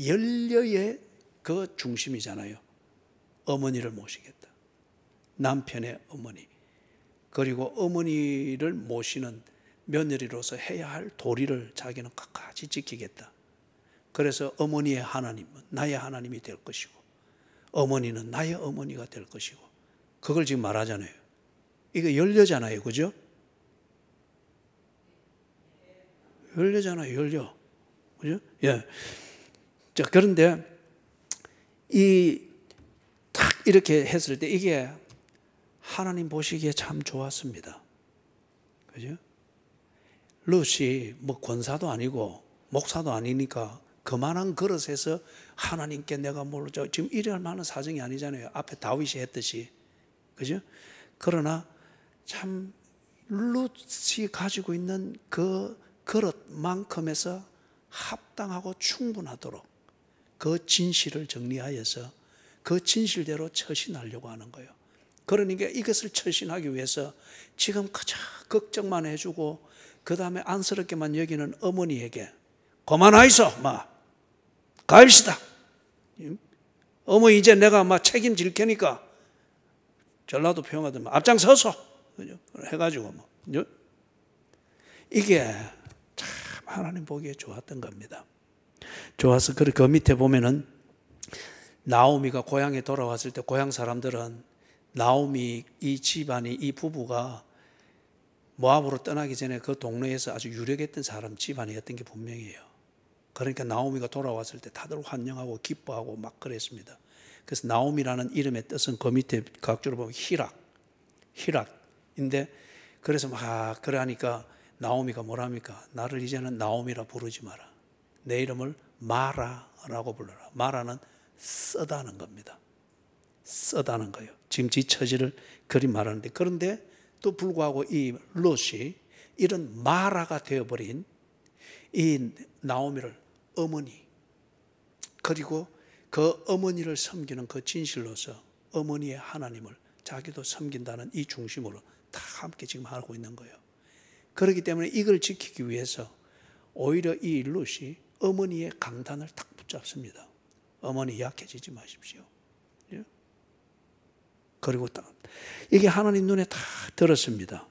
열려의 그 중심이잖아요. 어머니를 모시겠다. 남편의 어머니. 그리고 어머니를 모시는 며느리로서 해야 할 도리를 자기는 끝까지 지키겠다. 그래서 어머니의 하나님은 나의 하나님이 될 것이고 어머니는 나의 어머니가 될 것이고 그걸 지금 말하잖아요. 이거 열려잖아요. 그죠? 열려잖아요. 열려. 그죠? 예. 자, 그런데 딱 이렇게 했을 때 이게 하나님 보시기에 참 좋았습니다. 그죠? 룻이 뭐 권사도 아니고 목사도 아니니까 그만한 그릇에서 하나님께 내가 모르죠. 지금 이럴 만한 사정이 아니잖아요. 앞에 다윗이 했듯이. 그죠? 그러나 참 룻이 가지고 있는 그 그릇만큼에서 합당하고 충분하도록 그 진실을 정리하여서 그 진실대로 처신하려고 하는 거예요. 그러니까 이것을 처신하기 위해서 지금 그저 걱정만 해주고 그 다음에 안쓰럽게만 여기는 어머니에게 그만하이소 가입시다. 어머 이제 내가 책임질 테니까 전라도 표현하든 앞장서서 해가지고 이게 참 하나님 보기에 좋았던 겁니다. 좋아서 그 밑에 보면은 나오미가 고향에 돌아왔을 때 고향 사람들은 나오미 이 집안이 이 부부가 모압으로 떠나기 전에 그 동네에서 아주 유력했던 사람 집안이었던 게 분명해요. 그러니까 나오미가 돌아왔을 때 다들 환영하고 기뻐하고 막 그랬습니다. 그래서 나오미라는 이름의 뜻은 그 밑에 각주로 보면 희락인데 그래서 막 그러니까 나오미가 뭐랍니까? 나를 이제는 나오미라 부르지 마라. 내 이름을 마라라고 불러라. 마라는 쓰다는 겁니다. 쓰다는 거예요. 지금 지 처지를 그리 말하는데 그런데 또 불구하고 이 롯이 이런 마라가 되어버린 이 나오미를 어머니 그리고 그 어머니를 섬기는 그 진실로서 어머니의 하나님을 자기도 섬긴다는 이 중심으로 다 함께 지금 하고 있는 거예요. 그렇기 때문에 이걸 지키기 위해서 오히려 이 룻이 어머니의 강단을 탁 붙잡습니다. 어머니 약해지지 마십시오. 그리고 딱 이게 하나님 눈에 다 들었습니다.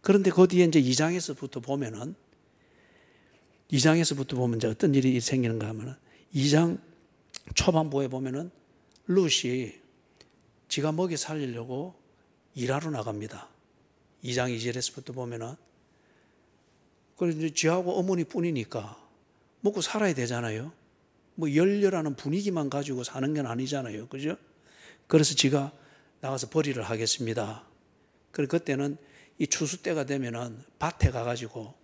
그런데 그 뒤에 이제 2장에서부터 보면은 2장에서부터 보면 이제 어떤 일이 생기는가 하면은 2장 초반부에 보면은 룻이 지가 먹이 살리려고 일하러 나갑니다. 2장 2절에서부터 보면은 그래서 이제 지하고 어머니뿐이니까 먹고 살아야 되잖아요. 뭐 열렬하는 분위기만 가지고 사는 건 아니잖아요. 그죠? 그래서 지가 나가서 벌이를 하겠습니다. 그리고 그때는 이 추수 때가 되면은 밭에 가가지고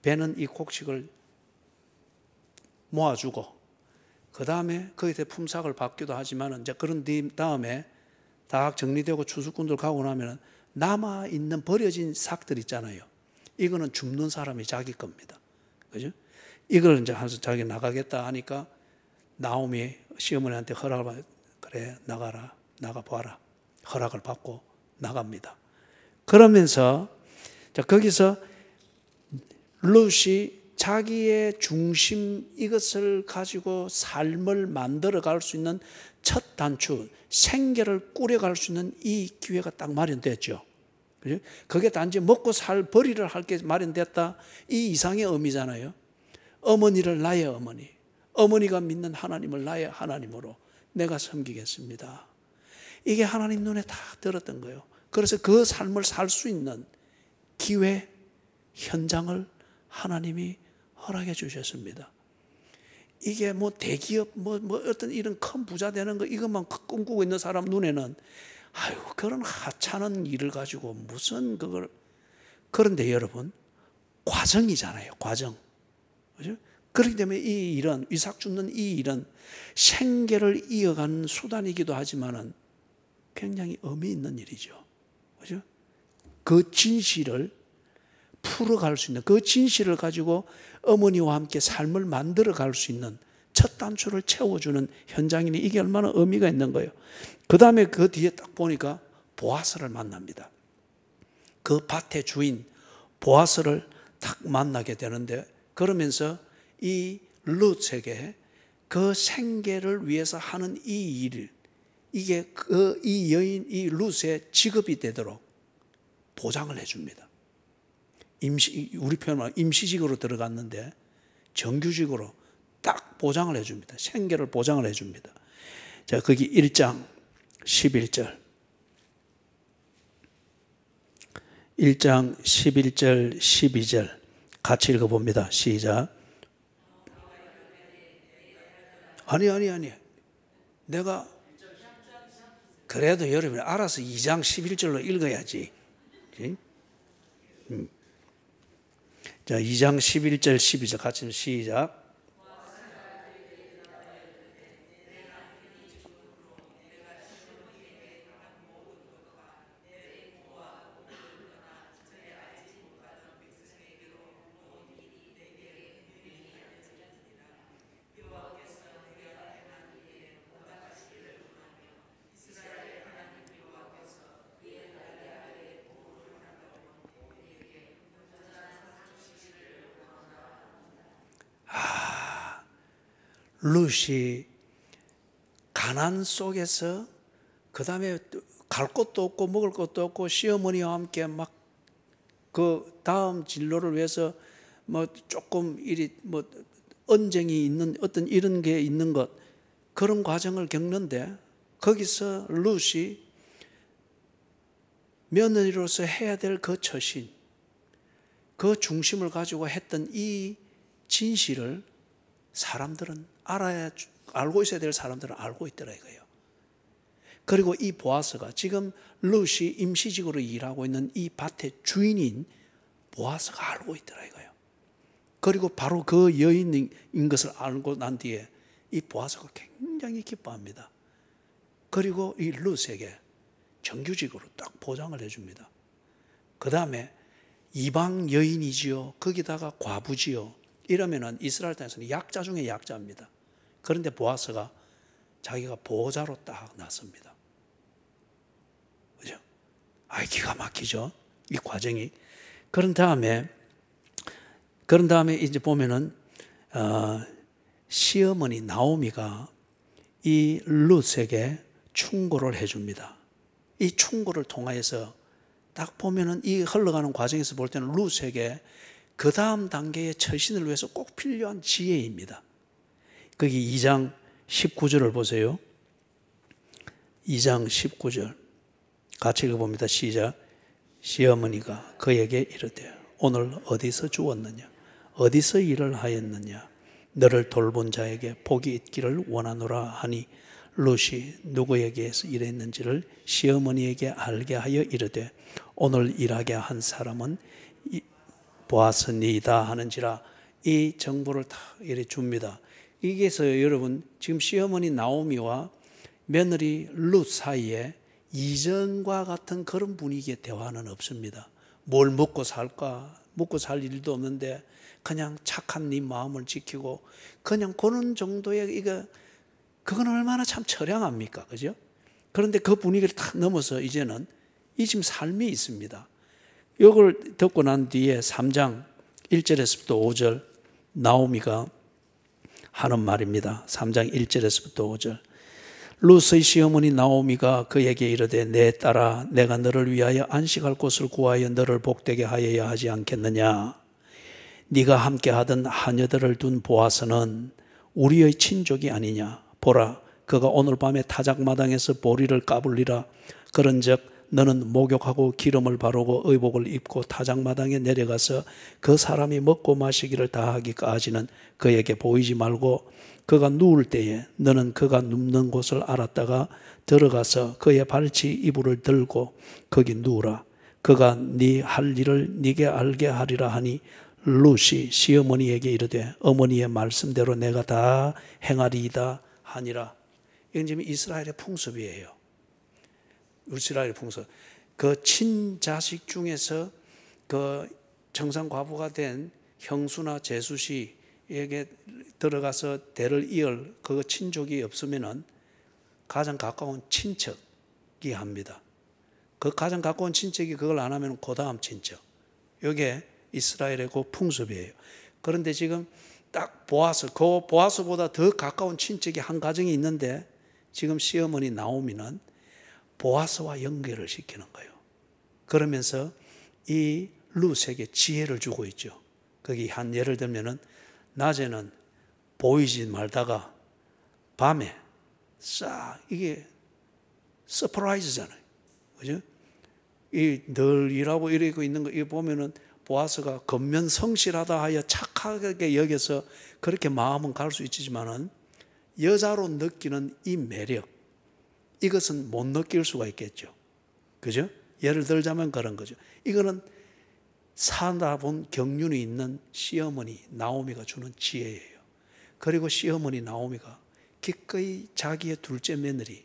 배는 이 곡식을 모아주고 그 다음에 거기에 대해 품삯을 받기도 하지만 이제 그런 다음에 다 정리되고 추수꾼들 가고 나면은 남아있는 버려진 삭들 있잖아요. 이거는 줍는 사람이 자기 겁니다. 그죠? 이걸 이제 하면서 자기 나가겠다 하니까 나오미 시어머니한테 허락을 받 그래 나가라 나가봐라 허락을 받고 나갑니다. 그러면서 자 거기서 룻이 자기의 중심 이것을 가지고 삶을 만들어 갈 수 있는 첫 단추 생계를 꾸려갈 수 있는 이 기회가 딱 마련됐죠. 그죠? 그게 단지 먹고 살 벌이를 할 게 마련됐다 이 이상의 의미잖아요. 어머니를 나의 어머니 어머니가 믿는 하나님을 나의 하나님으로 내가 섬기겠습니다. 이게 하나님 눈에 다 들었던 거예요. 그래서 그 삶을 살 수 있는 기회 현장을 하나님이 허락해 주셨습니다. 이게 뭐 대기업 뭐 어떤 이런 큰 부자 되는 거 이것만 꿈꾸고 있는 사람 눈에는 아유 그런 하찮은 일을 가지고 무슨 그걸 그런데 여러분 과정이잖아요. 과정. 그죠? 그렇기 때문에 이 일은 이삭 줍는 이 일은 생계를 이어가는 수단이기도 하지만은 굉장히 의미 있는 일이죠. 그죠? 그 진실을 풀어갈 수 있는 그 진실을 가지고 어머니와 함께 삶을 만들어 갈 수 있는 첫 단추를 채워주는 현장이니 이게 얼마나 의미가 있는 거예요. 그 다음에 그 뒤에 딱 보니까 보아스를 만납니다. 그 밭의 주인 보아스를 딱 만나게 되는데 그러면서 이 룻에게 그 생계를 위해서 하는 이 일 이게 이 여인 이 룻의 직업이 되도록 보장을 해줍니다. 우리 표현으로 임시직으로 들어갔는데 정규직으로 딱 보장을 해줍니다. 생계를 보장을 해줍니다. 자, 거기 1장 11절 1장 11절 12절 같이 읽어봅니다. 시작. 아니 내가 그래도 여러분이 알아서 2장 11절로 읽어야지. 자, 2장 11절 12절 같이 시작. 룻이 가난 속에서 그 다음에 갈 곳도 없고 먹을 것도 없고 시어머니와 함께 막 그 다음 진로를 위해서 뭐 조금 일이 뭐 언쟁이 있는 어떤 이런 게 있는 것 그런 과정을 겪는데 거기서 룻이 며느리로서 해야 될 그 처신 그 중심을 가지고 했던 이 진실을 사람들은 알고 있어야 될 사람들은 알고 있더라 이거예요. 그리고 이 보아스가 지금 룻이 임시직으로 일하고 있는 이 밭의 주인인 보아스가 알고 있더라 이거예요. 그리고 바로 그 여인인 것을 알고 난 뒤에 이 보아스가 굉장히 기뻐합니다. 그리고 이 룻에게 정규직으로 딱 보장을 해줍니다. 그 다음에 이방 여인이지요. 거기다가 과부지요. 이러면은 이스라엘 땅에서는 약자 중에 약자입니다. 그런데 보아스가 자기가 보호자로 딱 났습니다. 그죠? 기가 막히죠? 이 과정이. 그런 다음에 그런 다음에 이제 보면은 시어머니 나오미가 이 룻에게 충고를 해줍니다. 이 충고를 통하여서 딱 보면은 이 흘러가는 과정에서 볼 때는 룻에게 그 다음 단계의 처신을 위해서 꼭 필요한 지혜입니다. 거기 2장 19절을 보세요. 2장 19절 같이 읽어봅니다. 시작. 시어머니가 그에게 이르되 오늘 어디서 주웠느냐 어디서 일을 하였느냐 너를 돌본 자에게 복이 있기를 원하노라 하니 룻이 누구에게서 일했는지를 시어머니에게 알게 하여 이르되 오늘 일하게 한 사람은 보아스니이다 하는지라. 이 정보를 다 이래 줍니다. 여기에서 여러분 지금 시어머니 나오미와 며느리 룻 사이에 이전과 같은 그런 분위기의 대화는 없습니다. 뭘 먹고 살까? 먹고 살 일도 없는데 그냥 착한 네 마음을 지키고 그냥 그런 정도의 그건 얼마나 참 처량합니까? 그죠? 그런데 그 분위기를 탁 넘어서 이제는 이 지금 삶이 있습니다. 이걸 듣고 난 뒤에 3장 1절에서부터 5절 나오미가 하는 말입니다. 3장 1절에서부터 5절 룻의 시어머니 나오미가 그에게 이르되 내 딸아 내가 너를 위하여 안식할 곳을 구하여 너를 복되게 하여야 하지 않겠느냐. 네가 함께 하던 하녀들을 둔 보아스는 우리의 친족이 아니냐. 보라 그가 오늘 밤에 타작마당에서 보리를 까불리라. 그런즉 너는 목욕하고 기름을 바르고 의복을 입고 타작마당에 내려가서 그 사람이 먹고 마시기를 다하기까지는 그에게 보이지 말고 그가 누울 때에 너는 그가 눕는 곳을 알았다가 들어가서 그의 발치 이불을 들고 거기 누우라. 그가 네 할 일을 네게 알게 하리라 하니 룻이 시어머니에게 이르되 어머니의 말씀대로 내가 다 행하리이다 하니라. 이건 지금 이스라엘의 풍습이에요. 이스라엘의 풍습. 그 친자식 중에서 그 청산과부가 된 형수나 제수씨에게 들어가서 대를 이을 그 친족이 없으면은 가장 가까운 친척이 합니다. 그 가장 가까운 친척이 그걸 안 하면 그 다음 친척. 이게 이스라엘의 그 풍습이에요. 그런데 지금 딱 보아스, 그 보아스보다 더 가까운 친척이 한 가정이 있는데 지금 시어머니 나오미는 보아스와 연결을 시키는 거예요. 그러면서 이 룻에게 지혜를 주고 있죠. 거기 한 예를 들면은 낮에는 보이지 말다가 밤에 싹 이게 서프라이즈잖아요. 그죠? 이 늘 일하고 이러고 있는 거 이거 보면은 보아스가 겉면 성실하다 하여 착하게 여겨서 그렇게 마음은 갈 수 있지만은 여자로 느끼는 이 매력 이것은 못 느낄 수가 있겠죠. 그죠? 예를 들자면 그런 거죠. 이거는 살아본 경륜이 있는 시어머니 나오미가 주는 지혜예요. 그리고 시어머니 나오미가 기꺼이 자기의 둘째 며느리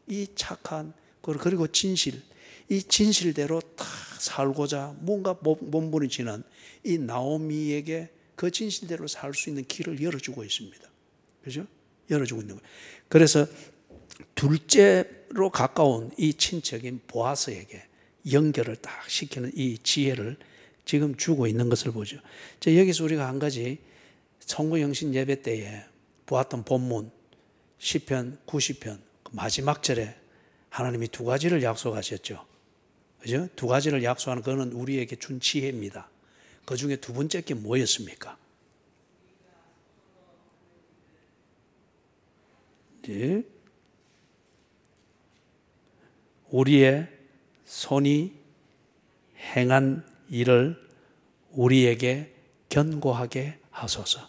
이 착한 그리고 진실 이 진실대로 다 살고자 뭔가 몸부림치는 이 나오미에게 그 진실대로 살 수 있는 길을 열어주고 있습니다. 그죠? 열어주고 있는 거예요. 그래서 둘째로 가까운 이 친척인 보아스에게 연결을 딱 시키는 이 지혜를 지금 주고 있는 것을 보죠. 여기서 우리가 한 가지 성구영신 예배 때에 보았던 본문 시편 90편 마지막 절에 하나님이 두 가지를 약속하셨죠. 그죠? 두 가지를 약속하는 그거는 우리에게 준 지혜입니다. 그 중에 두 번째 게 뭐였습니까? 네. 우리의 손이 행한 일을 우리에게 견고하게 하소서.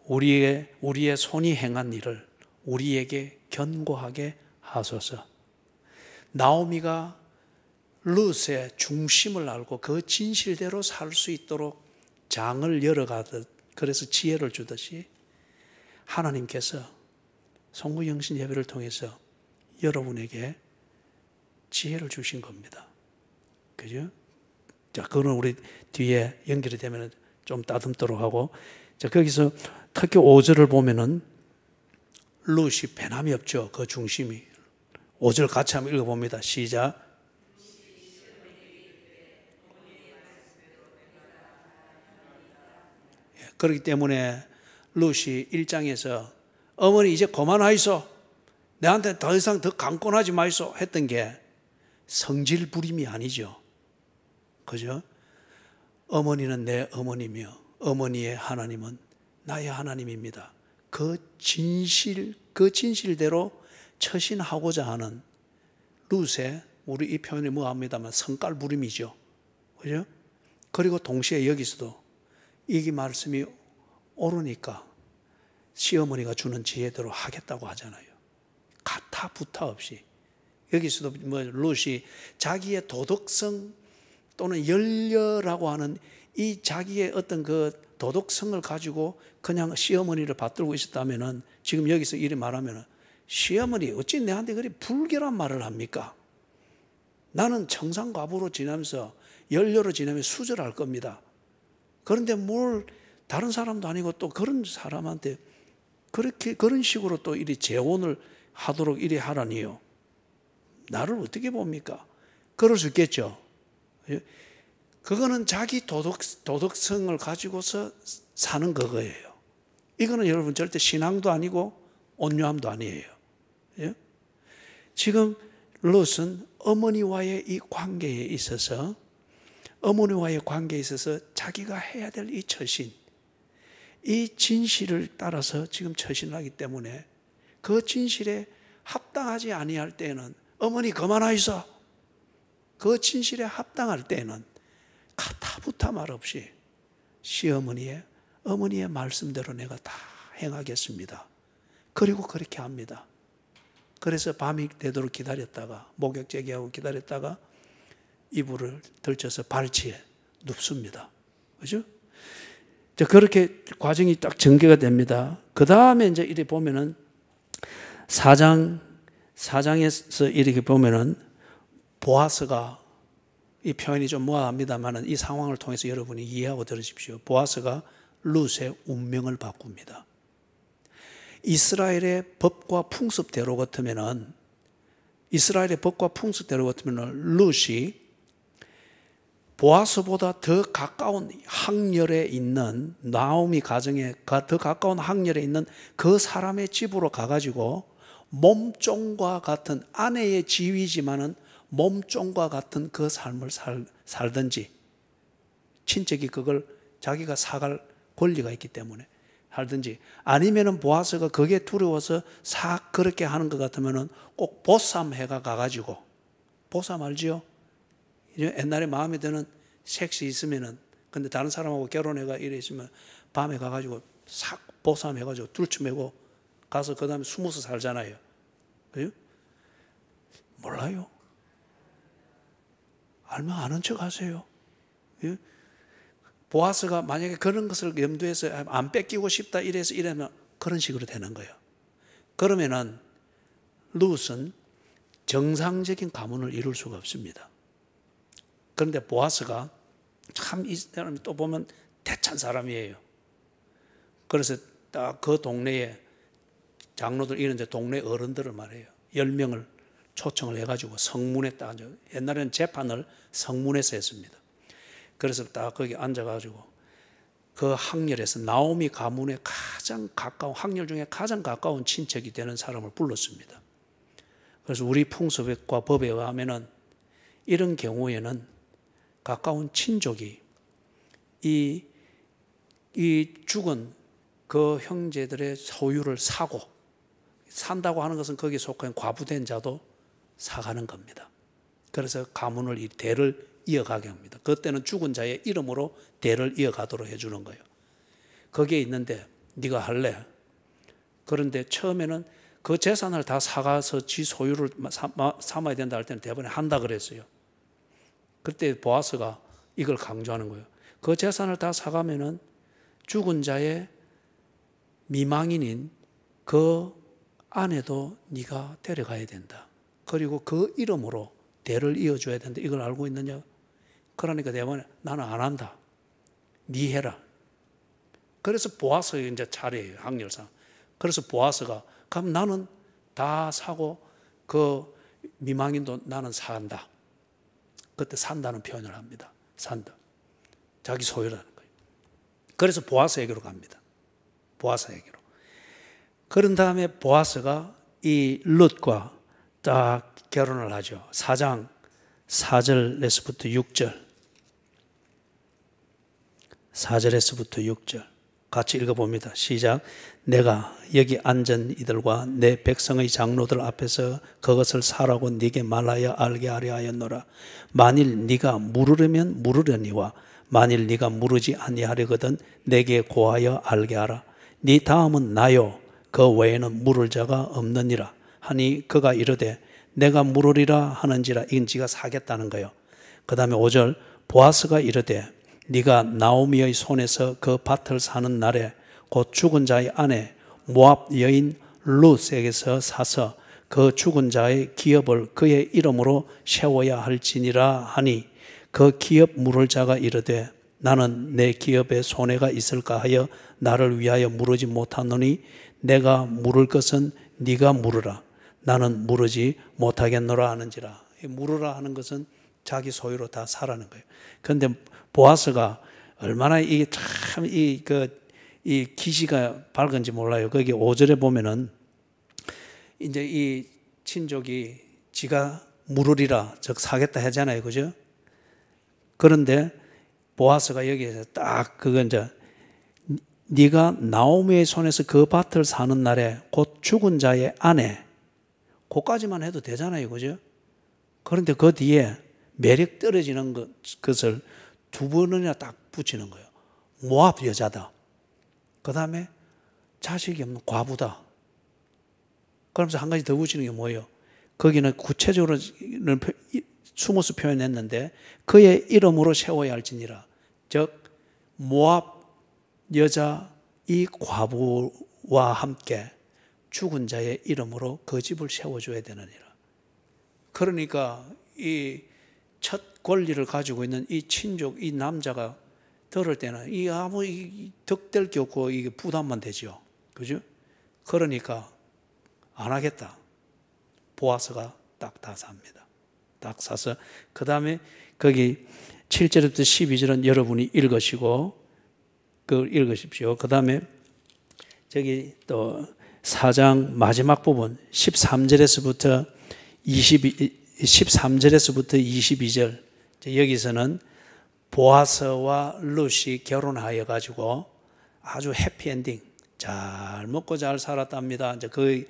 우리의 손이 행한 일을 우리에게 견고하게 하소서. 나오미가 룻의 중심을 알고 그 진실대로 살 수 있도록 장을 열어가듯 그래서 지혜를 주듯이 하나님께서 성구영신 예배를 통해서 여러분에게 지혜를 주신 겁니다. 그죠? 자, 그거는 우리 뒤에 연결이 되면 좀 따듬도록 하고, 자, 거기서 특히 5절을 보면은 룻이 배남이 없죠. 그 중심이. 5절 같이 한번 읽어봅니다. 시작. 그렇기 때문에 룻이 1장에서 어머니 이제 그만하이소, 내한테 더 이상 더 강권하지 마이소 했던 게 성질 부림이 아니죠. 그죠? 어머니는 내 어머니며 어머니의 하나님은 나의 하나님입니다. 그 진실대로 처신하고자 하는 룻의, 우리 이 표현이 뭐합니다만 성깔 부림이죠. 그죠? 그리고 동시에 여기서도 이 말씀이 옳으니까 시어머니가 주는 지혜대로 하겠다고 하잖아요. 가타 부타 없이. 여기서도 룻이 자기의 도덕성 또는 열려라고 하는 이 자기의 어떤 그 도덕성을 가지고 그냥 시어머니를 받들고 있었다면은, 지금 여기서 이렇게 말하면은, 시어머니 어찌 내한테 그리 불결한 말을 합니까? 나는 청산과부로 지나면서 열려로 지나면서 수절할 겁니다. 그런데 뭘 다른 사람도 아니고 또 그런 사람한테 그런 식으로 또 이리 재혼을 하도록 이리 하라니요. 나를 어떻게 봅니까? 그럴 수 있겠죠. 그거는 자기 도덕성을 가지고서 사는 그거예요. 이거는 여러분 절대 신앙도 아니고 온유함도 아니에요. 지금 롯은 어머니와의 이 관계에 있어서 자기가 해야 될 이 처신, 이 진실을 따라서 지금 처신을 하기 때문에 그 진실에 합당하지 아니할 때에는 어머니 그만하이소. 그 진실에 합당할 때에는 가타부타 말 없이 어머니의 말씀대로 내가 다 행하겠습니다. 그리고 그렇게 합니다. 그래서 밤이 되도록 기다렸다가, 목욕 제기하고 기다렸다가 이불을 덜쳐서 발치에 눕습니다. 그죠? 그렇게 과정이 딱 전개가 됩니다. 그 다음에 이제 이렇게 보면은 4장에서 이렇게 보면은 보아스가, 이 표현이 좀 모호합니다만 이 상황을 통해서 여러분이 이해하고 들으십시오. 보아스가 룻의 운명을 바꿉니다. 이스라엘의 법과 풍습대로 같으면은 룻이 보아스보다 더 가까운 항렬에 있는, 나오미 가정에 더 가까운 항렬에 있는 그 사람의 집으로 가가지고 몸종과 같은, 아내의 지위지만은 몸종과 같은 그 삶을 살든지, 친척이 그걸 자기가 사갈 권리가 있기 때문에 살든지, 아니면은 보아스가 그게 두려워서 그렇게 하는 것 같으면은 꼭 보쌈해가 가가지고, 보쌈 알지요? 옛날에 마음에 드는 섹시 있으면은, 근데 다른 사람하고 결혼해가 이래 있으면 밤에 가가지고 싹 보쌈해가지고 둘러매고 가서 그 다음에 숨어서 살잖아요. 그죠? 몰라요? 알면 아는 척 하세요. 보아스가 만약에 그런 것을 염두에서 안 뺏기고 싶다 이러면 그런 식으로 되는 거예요. 그러면은 룻은 정상적인 가문을 이룰 수가 없습니다. 그런데 보아스가 참, 이 사람이 또 보면 대찬 사람이에요. 그래서 딱 그 동네에 장로들, 이런 동네 어른들을 말해요. 10명을 초청을 해가지고 성문에 딱 앉아, 옛날에는 재판을 성문에서 했습니다. 그래서 딱 거기 앉아가지고 그 항렬에서 나오미 가문에 가장 가까운, 항렬 중에 가장 가까운 친척이 되는 사람을 불렀습니다. 그래서 우리 풍습과 법에 의하면은 이런 경우에는 가까운 친족이 이 죽은 그 형제들의 소유를 산다고 하는 것은 거기에 속한 과부된 자도 사가는 겁니다. 그래서 가문을, 대를 이어가게 합니다. 그때는 죽은 자의 이름으로 대를 이어가도록 해주는 거예요. 거기에 있는데 네가 할래? 그런데 처음에는 그 재산을 다 사가서 지 소유를 삼아야 된다 할 때는 대부분 한다 그랬어요. 그때 보아스가 이걸 강조하는 거예요. 그 재산을 다 사가면은 죽은 자의 미망인인 그 아내도 네가 데려가야 된다. 그리고 그 이름으로 대를 이어줘야 된다. 이걸 알고 있느냐? 그러니까 대부분 나는 안 한다. 네 해라. 그래서 보아스의 이제 차례예요, 항렬상. 그래서 보아스가 그럼 나는 다 사고 그 미망인도 나는 산다. 그때 산다는 표현을 합니다. 산다. 자기 소유라는 거예요. 그래서 보아스에게로 갑니다. 보아스에게로. 그런 다음에 보아스가 이 룻과 딱 결혼을 하죠. 4장 4절에서부터 6절. 4절에서부터 6절. 같이 읽어봅니다. 시작. 내가 여기 앉은 이들과 내 백성의 장로들 앞에서 그것을 사라고 네게 말하여 알게 하려 하였노라. 만일 네가 물으려면 물으려니와 만일 네가 물으지 아니하려거든 내게 고하여 알게 하라. 네 다음은 나요 그 외에는 물을 자가 없느니라 하니 그가 이르되 내가 물으리라 하는지라. 이건 지가 사겠다는 거예요. 그 다음에 5절. 보아스가 이르되 네가 나오미의 손에서 그 밭을 사는 날에 곧 죽은 자의 아내 모압 여인 룻에게서 사서 그 죽은 자의 기업을 그의 이름으로 세워야 할지니라 하니 그 기업 물을 자가 이르되 나는 내 기업에 손해가 있을까 하여 나를 위하여 물으지 못하노니 내가 물을 것은 네가 물으라. 나는 물으지 못하겠노라 하는지라. 물으라 하는 것은 자기 소유로 다 사라는 거예요. 그런데 보아스가 얼마나 이 기시가 밝은지 몰라요. 거기 5절에 보면은 이제 이 친족이 지가 물으리라, 즉 사겠다 하잖아요. 그죠? 그런데 보아스가 여기에서 딱 그건 이제 네가 나오미의 손에서 그 밭을 사는 날에 곧 죽은 자의 아내, 그까지만 해도 되잖아요. 그죠? 그런데 그 뒤에 매력 떨어지는 것을 두 번이나 딱 붙이는 거예요. 모압 여자다. 그 다음에 자식이 없는 과부다. 그러면서 한 가지 더 붙이는 게 뭐예요? 거기는 구체적으로 숨어서 표현했는데 그의 이름으로 세워야 할지니라. 즉 모압 여자 이 과부와 함께 죽은 자의 이름으로 그 집을 세워줘야 되느니라. 그러니까 이 첫 권리를 가지고 있는 이 친족, 이 남자가 들을 때는 이 아무 덕될 게 없고 이게 부담만 되죠. 그죠? 그러니까 안 하겠다. 보아스가 딱 다 삽니다. 딱 사서 그 다음에 거기 7절부터 12절은 여러분이 읽으시고 그걸 읽으십시오. 그 다음에 저기 또 4장 마지막 부분 13절에서부터 22절 여기서는 보아스와 룻이 결혼하여 가지고 아주 해피엔딩 잘 먹고 잘 살았답니다. 이제 그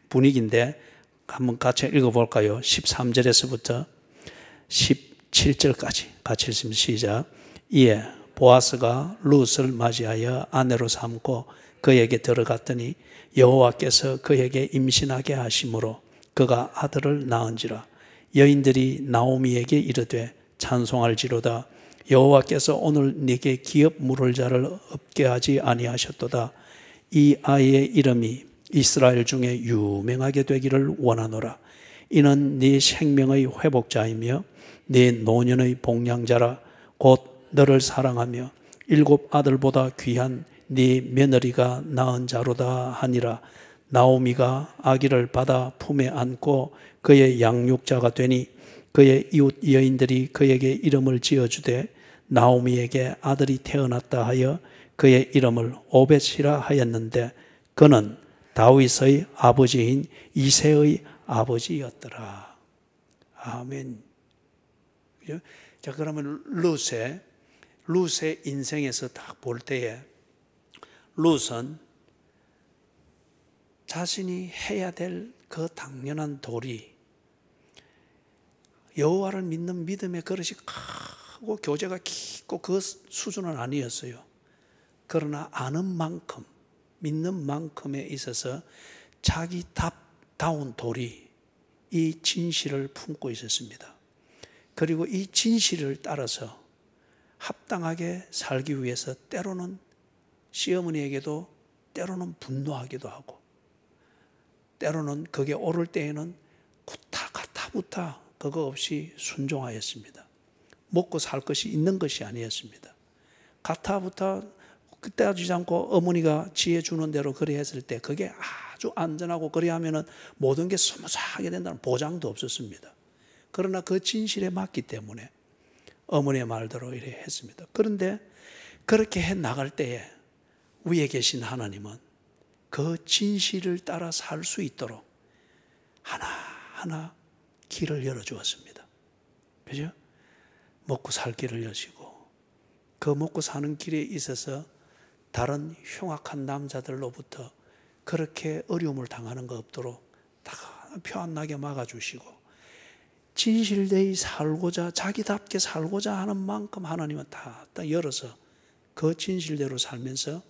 분위기인데 한번 같이 읽어볼까요? 13절에서부터 17절까지 같이 읽습니다. 시작. 이에 보아스가 룻을 맞이하여 아내로 삼고 그에게 들어갔더니 여호와께서 그에게 임신하게 하심으로 그가 아들을 낳은지라. 여인들이 나오미에게 이르되 찬송할지로다. 여호와께서 오늘 네게 기업 물을 자를 없게 하지 아니하셨도다. 이 아이의 이름이 이스라엘 중에 유명하게 되기를 원하노라. 이는 네 생명의 회복자이며 네 노년의 복량자라. 곧 너를 사랑하며 7 아들보다 귀한 네 며느리가 낳은 자로다 하니라. 나오미가 아기를 받아 품에 안고 그의 양육자가 되니 그의 이웃 여인들이 그에게 이름을 지어주되 나오미에게 아들이 태어났다 하여 그의 이름을 오벳이라 하였는데 그는 다윗의 아버지인 이새의 아버지였더라. 아멘. 자, 그러면 룻의 인생에서 딱 볼 때에 룻은 자신이 해야 될 그 당연한 도리, 여호와를 믿는 믿음의 그릇이 크고 교제가 깊고 그 수준은 아니었어요. 그러나 아는 만큼, 믿는 만큼에 있어서 자기 답다운 도리, 이 진실을 품고 있었습니다. 그리고 이 진실을 따라서 합당하게 살기 위해서 때로는 시어머니에게도 때로는 분노하기도 하고 때로는 그게 옳을 때에는 가타부타 그거 없이 순종하였습니다. 먹고 살 것이 있는 것이 아니었습니다. 가타부타 따지지 않고 어머니가 지혜 주는 대로 그래 했을 때 그게 아주 안전하고 그래 하면은 모든 게 스무스하게 된다는 보장도 없었습니다. 그러나 그 진실에 맞기 때문에 어머니의 말대로 이래 했습니다. 그런데 그렇게 해 나갈 때에 위에 계신 하나님은 그 진실을 따라 살 수 있도록 하나하나 길을 열어주었습니다. 그죠? 먹고 살 길을 여시고, 그 먹고 사는 길에 있어서 다른 흉악한 남자들로부터 그렇게 어려움을 당하는 것 없도록 다 표 안 나게 막아주시고, 진실되이 살고자, 자기답게 살고자 하는 만큼 하나님은 다 열어서 그 진실대로 살면서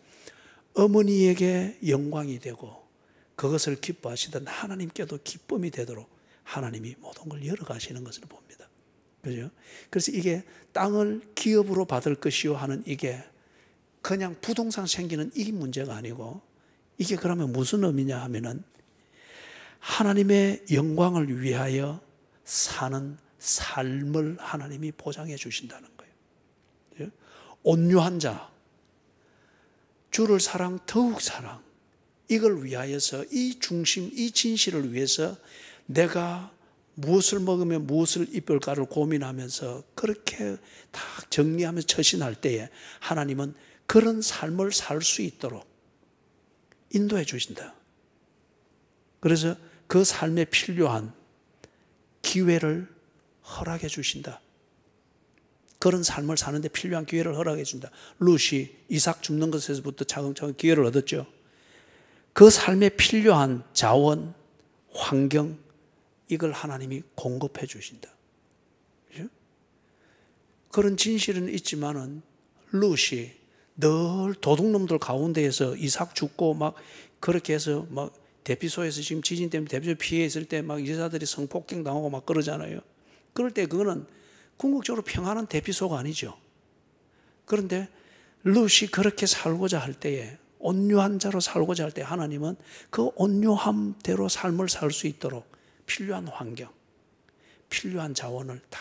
어머니에게 영광이 되고 그것을 기뻐하시던 하나님께도 기쁨이 되도록 하나님이 모든 걸 열어가시는 것을 봅니다. 그죠? 그래서 이게 땅을 기업으로 받을 것이요 하는 이게 그냥 부동산 생기는 이 문제가 아니고, 이게 그러면 무슨 의미냐 하면은 하나님의 영광을 위하여 사는 삶을 하나님이 보장해 주신다는 거예요. 온유한 자, 주를 사랑, 더욱 사랑, 이걸 위하여서 이 중심, 이 진실을 위해서 내가 무엇을 먹으면 무엇을 입을까를 고민하면서 그렇게 다 정리하면서 처신할 때에 하나님은 그런 삶을 살 수 있도록 인도해 주신다. 그래서 그 삶에 필요한 기회를 허락해 주신다. 그런 삶을 사는데 필요한 기회를 허락해 준다. 룻이 이삭 줍는 것에서부터 차근차근 기회를 얻었죠. 그 삶에 필요한 자원, 환경, 이걸 하나님이 공급해 주신다. 그렇죠? 그런 진실은 있지만은 룻이 늘 도둑놈들 가운데에서 이삭 죽고 막 그렇게 해서 막 대피소에서 지금 지진 때문에 대피소 피해 있을 때 막 여자들이 성폭행 당하고 막 그러잖아요. 그럴 때 그거는 궁극적으로 평안한 대피소가 아니죠. 그런데 룻이 그렇게 살고자 할 때에, 온유한 자로 살고자 할 때 하나님은 그 온유함대로 삶을 살 수 있도록 필요한 환경, 필요한 자원을 딱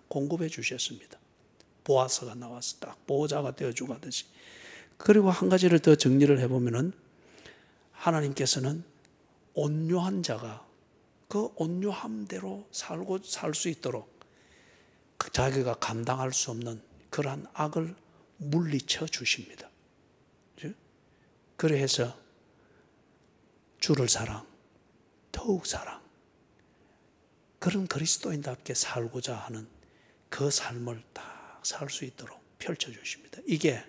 공급해 주셨습니다. 보아스가 나와서 딱 보호자가 되어주고 하듯이. 그리고 한 가지를 더 정리를 해보면은 하나님께서는 온유한 자가 그 온유함대로 살 수 있도록 자기가 감당할 수 없는 그러한 악을 물리쳐 주십니다. 그래서 주를 사랑, 더욱 사랑, 그런 그리스도인답게 살고자 하는 그 삶을 딱 살 수 있도록 펼쳐주십니다. 이게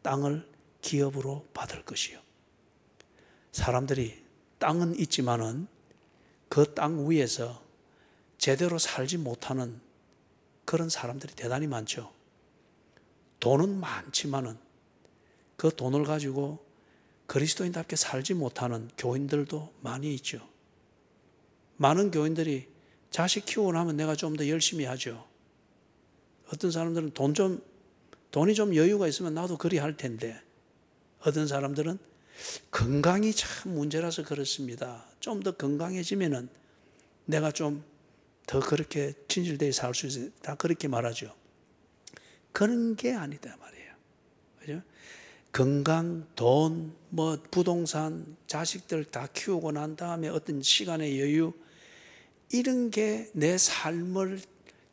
땅을 기업으로 받을 것이요. 사람들이 땅은 있지만은 그 땅 위에서 제대로 살지 못하는 그런 사람들이 대단히 많죠. 돈은 많지만은 그 돈을 가지고 그리스도인답게 살지 못하는 교인들도 많이 있죠. 많은 교인들이 자식 키우고 나면 내가 좀 더 열심히 하죠. 어떤 사람들은 돈이 좀 여유가 있으면 나도 그리 할 텐데, 어떤 사람들은 건강이 참 문제라서 그렇습니다. 좀 더 건강해지면은 내가 좀 더 그렇게 진실되게 살 수 있어요. 다 그렇게 말하죠. 그런 게 아니다 말이에요. 그죠? 건강, 돈, 부동산, 자식들 다 키우고 난 다음에 어떤 시간의 여유, 이런 게 내 삶을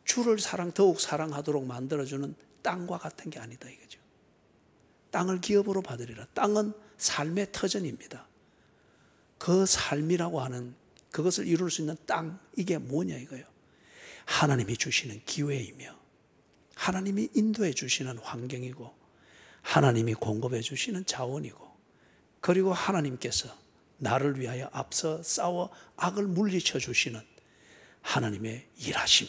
주를 더욱 사랑하도록 만들어주는 땅과 같은 게 아니다 이거죠. 땅을 기업으로 받으리라. 땅은 삶의 터전입니다. 그 삶이라고 하는 그것을 이룰 수 있는 땅, 이게 뭐냐 이거예요. 하나님이 주시는 기회이며 하나님이 인도해 주시는 환경이고 하나님이 공급해 주시는 자원이고, 그리고 하나님께서 나를 위하여 앞서 싸워 악을 물리쳐 주시는 하나님의 일하심,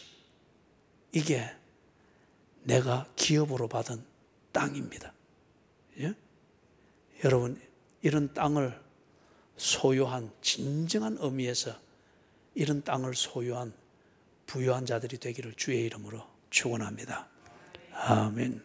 이게 내가 기업으로 받은 땅입니다. 예? 여러분, 이런 땅을 소유한, 진정한 의미에서 이런 땅을 소유한 부유한 자들이 되기를 주의 이름으로 축원합니다. 아멘.